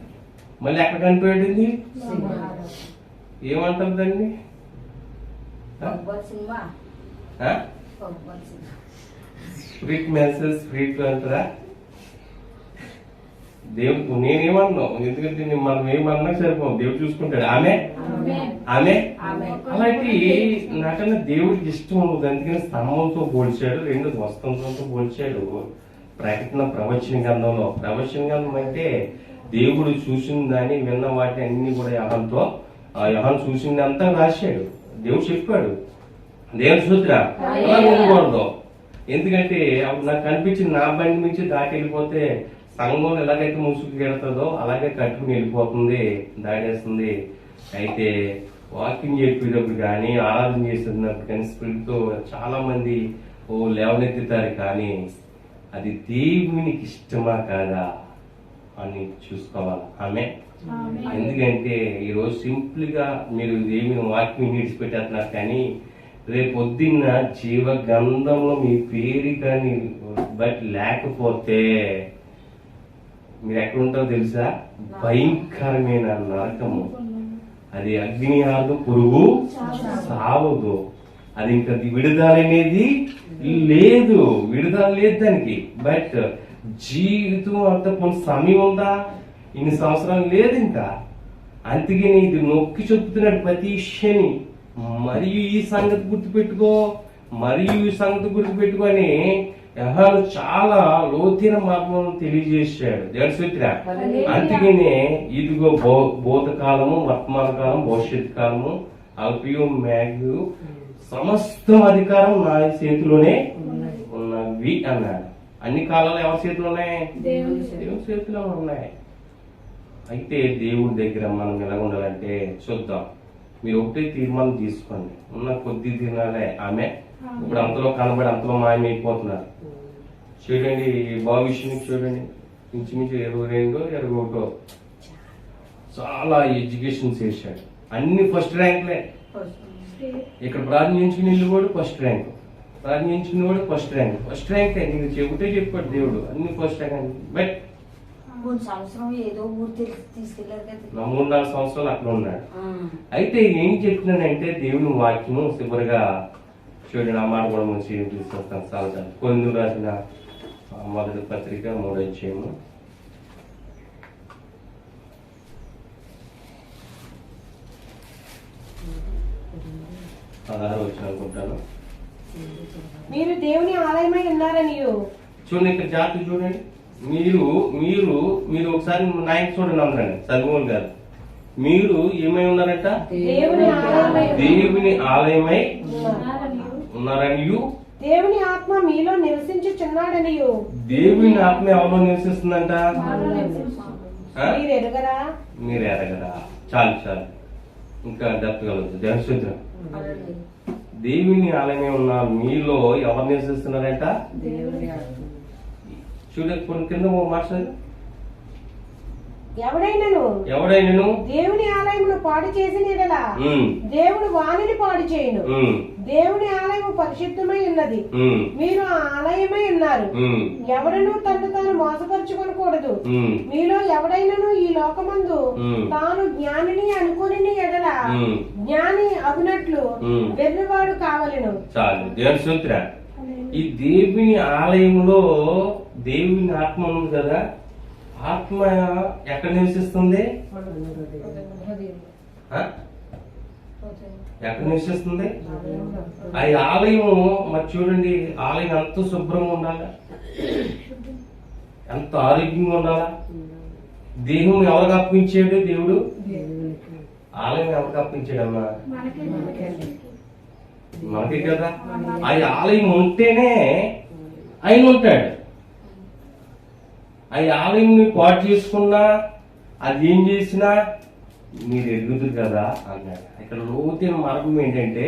మళ్ళీ ఎక్కడ కనిపెట్టింది? ఏమంటారు దాన్ని? స్పిరిట్ మెసేజ్ స్పిరిట్ అంటారా? దేవుడు నేనేమన్నావు, ఎందుకంటే మనం ఏమన్నా సరిపోం, దేవుడు చూసుకుంటాడు. ఆమె ఆమె అలాంటి నటన దేవుడికి ఇష్టం ఉండదు. అందుకని స్తంభంతో పోల్చాడు, రెండు వస్త్రంతో పోల్చాడు. ప్రకటన ప్రవచన గ్రంథంలో. ప్రవచన గ్రంథం అంటే దేవుడు చూసిన దాన్ని విన్న వాటిని అన్ని కూడా ఎవరితో ఆ యోహాను చూసిందంతా రాశాడు, దేవుడు చెప్పాడు. దేవుని సూత్ర అలా ఉండకూడదు. ఎందుకంటే అప్పుడు నాకు కనిపించింది, నా బండి నుంచి దాటి వెళ్ళిపోతే సంఘం ఎలాగైతే ముసుగు గెడుతుందో అలాగే కట్టుకుని వెళ్ళిపోతుంది, దాడేస్తుంది. అయితే వాకింగ్ చెప్పేటప్పుడు కానీ ఆరాధన చేసేటప్పుడు కానీ స్పిరిట్ తో చాలా మంది లేవనెత్తుతారు, కానీ అది దేవునికి ఇష్టమా కాదా అని చూసుకోవాలి ఆమె. ఎందుకంటే ఈరోజు సింపుల్ గా మీరు దేవుని వాక్యం విడిచిపెట్టేస్తున్నారు, కానీ రేపు పొద్దున్న జీవ గంధంలో మీ పేరు కానీ బట్ లేకపోతే మీరు ఎక్కడ ఉంటారో తెలుసా? భయంకరమైన నరకము. అది అగ్ని ఆదు, పురుగు సావదు. అది ఇంకా విడుదల అనేది లేదు, విడుదల లేదు దానికి. బట్ జీవితం అంత కొంత సమయం ఉందా? ఇన్ని సంవత్సరాలు లేదు ఇంకా. అందుకని ఇది నొక్కి చెప్తున్నాడు ప్రతి శని. మరియు ఈ సంగతి గుర్తుపెట్టుకో, మరియు ఈ సంగతి గుర్తుపెట్టుకొని యెహోవా చాలా లోతైన మార్గం తెలియజేశాడు దేవుని సూత్ర. అందుకనే ఇదిగో భూతకాలము, వర్తమాన కాలం, భవిష్యత్ కాలము, అల్పియు మ్యాగు సమస్తం అధికారం నా చేతిలోనే ఉన్నవి అన్నాడు. అన్ని కాలాలు ఎవరి చేతిలో ఉన్నాయి? దేవుని చేతిలో ఉన్నాయి. అయితే దేవుడి దగ్గర మనం ఎలా ఉండాలంటే చూద్దాం. మీరు ఒకటే తీర్మానం తీసుకోండి. ఉన్న కొద్ది దినాలే ఆమె ఇప్పుడు అంతలో కనబడి అంతలో మాయమైపోతున్నారు. చూడండి భవిష్యత్తు చూడండి, ఇంచుమించు 22 21 చాలా ఎడ్యుకేషన్ చేశాడు, అన్ని ఫస్ట్ ర్యాంక్లే. ఇక్కడ ప్రార్థించుకుని ఇల్లు కూడా ఫస్ట్ ర్యాంక్, ప్రార్థించుకుని కూడా ఫస్ట్ ర్యాంక్. ఫస్ట్ ర్యాంక్ నీకు చెబితే చెప్పాడు దేవుడు, అన్ని ఫస్ట్ ర్యాంక్. బట్ 3 సంవత్సరం ఏదో ఊరు తీసుకెళ్లారు కదా, 3-4 సంవత్సరాలు అక్కడ ఉన్నాడు. అయితే ఏం చెప్తున్నానంటే దేవుని వాక్యము చివరిగా చూడండి, ఆ మాట కూడా మంచి తీసుకొస్తాను. చాలా కొందరు రాసిన మొదటి పత్రిక 3వ అధ్యాయము 16వ వచనం అనుకుంటాను. మీరు దేవుని ఆలయమై ఉన్నారని. చూడండి ఇక్కడ జాతి చూడండి. మీరు మీరు మీరు ఒకసారి నాయకు చూడండి, అందరండి చదువులు కాదు. మీరు ఏమై ఉన్నారంట? దేవుని ఆలయమై ఉన్నారనియు, దేవుని ఆత్మ మీలో నివసించుచున్నాడనియు. దేవుని ఆత్మ ఎవరిలో నివసిస్తుందంట? మీరు ఎరగరా? మీరు ఎరగరా? చాలు చాలు, ఇంకా డెప్త్ కలదు. దేవశుద్రం దేవుని ఆలయమే ఉన్న మీలో ఎవరు నివసిస్తున్నారంట? చూడ కొన్ని కింద మాట్లాడు. ఎవడైనను దేవుని ఆలయమును పాడు చేసిన యెడల దేవుడు వానిని పాడు చేయును. దేవుని ఆలయము పరిశుద్ధమై ఉన్నది, మీరు ఆ ఆలయమై ఉన్నారు. ఎవడను తను తాను మోసపరుచుకొనకూడదు. మీలో ఎవడైనను ఈ లోకమందు తాను జ్ఞానిని అనుకుని యెడల జ్ఞాని అగునట్లు వెర్రివాడు కావలెను. చాలు దేవుని సూత్ర. ఈ దేవుని ఆలయంలో దేవుని ఆత్మ ఉంది కదా, ఆత్మ ఎక్కడ నివసిస్తుంది? ఎక్కడ నివసిస్తుంది? ఆ ఆలయం మరి చూడండి, ఆలయం ఎంత శుభ్రంగా ఉండాలా, ఎంత ఆరోగ్యంగా ఉండాలా. దేహం ఎవరికి అప్పించాడు? దేవుడు ఆలయం ఎవరికి అప్పించాడమ్మా? మనకి కదా. ఆ ఆలయం ఉంటేనే ఆయన ఉంటాడు. ఆ ఆలయం పాటు చేసుకున్నా, అది ఏం చేసినా మీరు ఎదుగుతుంది కదా అన్నాడు. ఇక్కడ లోతైన మార్గం ఏంటంటే,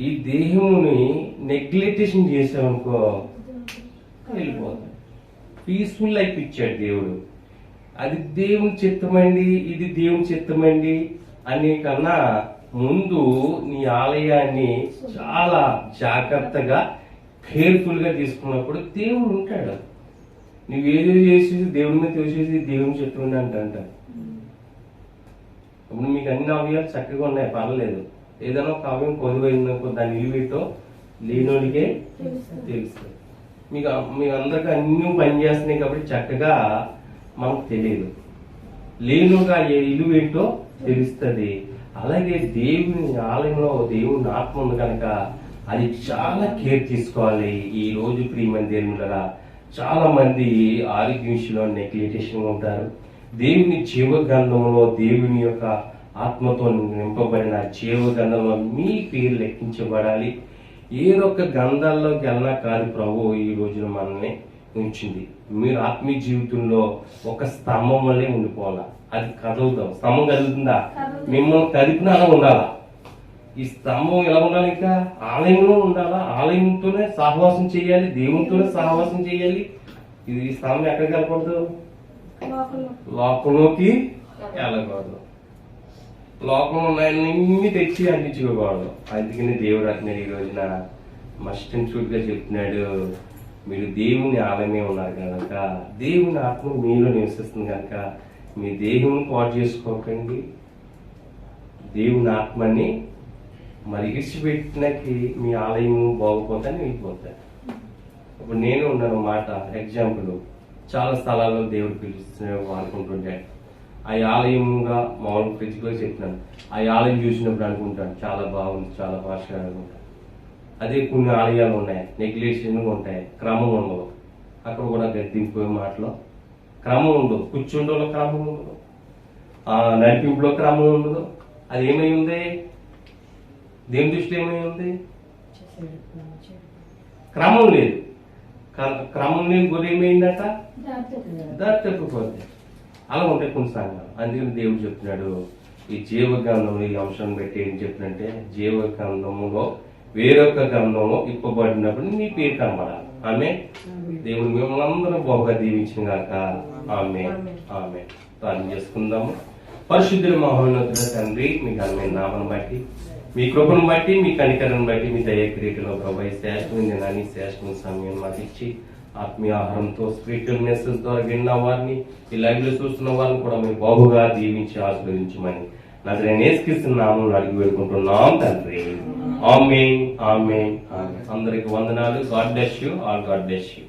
ఈ దేహముని నెగ్లెక్టేషన్ చేసామనుకో వెళ్ళిపోతాడు. పీస్ఫుల్ లైఫ్ ఇచ్చాడు దేవుడు. అది దేవుని చిత్తమండి, ఇది దేవుని చిత్తమండి అనే కన్నా ముందు నీ ఆలయాన్ని చాలా జాగ్రత్తగా కేర్ఫుల్ గా తీసుకున్నప్పుడు దేవుడు ఉంటాడు. నువ్వేదో చేసేది దేవుడి మీద తోసేసి దేవుని చెప్తుండే అంట. ఇప్పుడు మీకు అన్ని అవయాలు చక్కగా ఉన్నాయి, పర్లేదు. ఏదైనా ఒక అవయం కొద్దిపోయిందనుకో దాన్ని నిలువేటో లేనోడికే తెలుస్తుంది. మీకు అందరికీ అన్ని పని చేస్తున్నాయి కాబట్టి చక్కగా మనకు తెలియదు. లేనుగా ఇల్లు ఏంటో తెలుస్తుంది. అలాగే దేవుని ఆలయంలో దేవుని ఆత్మ ఉంది కనుక అది చాలా కేర్ తీసుకోవాలి. ఈ రోజు ప్రియమైన దేవునిలా చాలా మంది ఆరోగ్య విషయంలో నెగ్లెక్టేషన్ ఉంటారు. దేవుని జీవ గ్రంథంలో దేవుని యొక్క ఆత్మతో నింపబడిన జీవ గ్రంథంలో మీ పేరు లెక్కించబడాలి. ఏదొక్క గ్రంథాల్లోకి వెళ్ళినా కాదు ప్రభు ఈ రోజున మనల్ని ఉంచింది. మీరు ఆత్మీయ జీవితంలో ఒక స్తంభం వల్లే ఉండిపోవాలా. అది కదులుతాం. స్తంభం కదులుతుందా? మిమ్మల్ని కదిపిన అలా ఉండాలా. ఈ స్తంభం ఎలా ఉండాలి? ఇంకా ఆలయంలో ఉండాలా. ఆలయంతోనే సహవాసం చేయాలి, దేవునితోనే సహవాసం చేయాలి. ఇది ఈ స్తంభం ఎక్కడికి వెళ్ళకూడదు? లోకంలోకి వెళ్ళకూడదు. లోకంలో ఉన్నాయన్నీ తెచ్చి అందించుకోకూడదు. అందుకని దేవుడు అంటున్నాడు ఈ రోజున మస్ట్ అండ్ షూట్ గా చెప్తున్నాడు, మీరు దేవుని ఆలయమే ఉన్నారు కనుక, దేవుని ఆత్మ మీలో నివసిస్తుంది కనుక మీ దేవుని పాటు చేసుకోకండి. దేవుని ఆత్మని మరి ఇడిచిపెట్టినకి మీ ఆలయం బాగుపోతాను వెళ్ళిపోతాను. ఇప్పుడు నేను ఉన్నాను మాట ఎగ్జాంపుల్, చాలా స్థలాల్లో దేవుడు పిలుస్తున్నాడు అనుకుంటుంటాడు. ఆ ఆలయంగా మామూలు ఫ్రిడ్జ్లో చెప్పినాను, ఆ ఆలయం చూసినప్పుడు అనుకుంటాను చాలా బాగుంది, చాలా భాషగా అనుకుంటాను. అదే కొన్ని ఆలయాలు ఉన్నాయి నెగ్లెక్షన్ ఉంటాయి, క్రమం ఉండవు. అక్కడ కూడా గద్దింపు మాటలో క్రమం ఉండదు, కూర్చుండలో క్రమం ఉండదు, నడిపింపులో క్రమం ఉండదు. అది ఏమై ఉంది? దేవుని దృష్టిలో ఏమై ఉంది? క్రమం లేదు. క్రమం లేని గురి ఏమైందట? దారి తప్పిపోద్ది. అలా ఉంటాయి కొన్ని సంఘాలు. అందుకని దేవుడు చెప్తున్నాడు ఈ జీవగ్రంథంలో ఈ అంశాన్ని పెట్టి ఏం చెప్తున్నంటే, జీవగ్రంథములో వేరొక గ్రంథంలో ఇప్పబడినప్పుడు నీ పేరు కనబడాలి. ఆమె దేవుడు మిమ్మల్ని అందరూ బాగా దీవించిన గాక. ఆమె ఆమె ప్రార్థన చేసుకుందాము. పరిశుద్ధుల మహోన్నతుల తండ్రి, మీ ఘనమైన నామను బట్టి, మీ కృపను బట్టి, మీ కనికరను బట్టి, మీ దయ క్రీటలో ప్రభావి శ్రేష్టమైన దినాన్ని, శ్రేష్టమైన సమయం మాకు ఇచ్చి ఆత్మీయ ఆహారంతో స్పిరిచువల్ మెసేజ్ ద్వారా విన్న వారిని, ఈ లైవ్ లో చూస్తున్న వారిని కూడా మీరు బాగుగా దీవించి ఆశీర్వదించమని నజరేయుడైన యేసుక్రీస్తు నామములో అడిగి వేడుకుంటున్నాం తండ్రి. ఆమేన్ ఆమేన్ ఆమేన్. అందరికి వందనాలు. God bless you all. God bless you.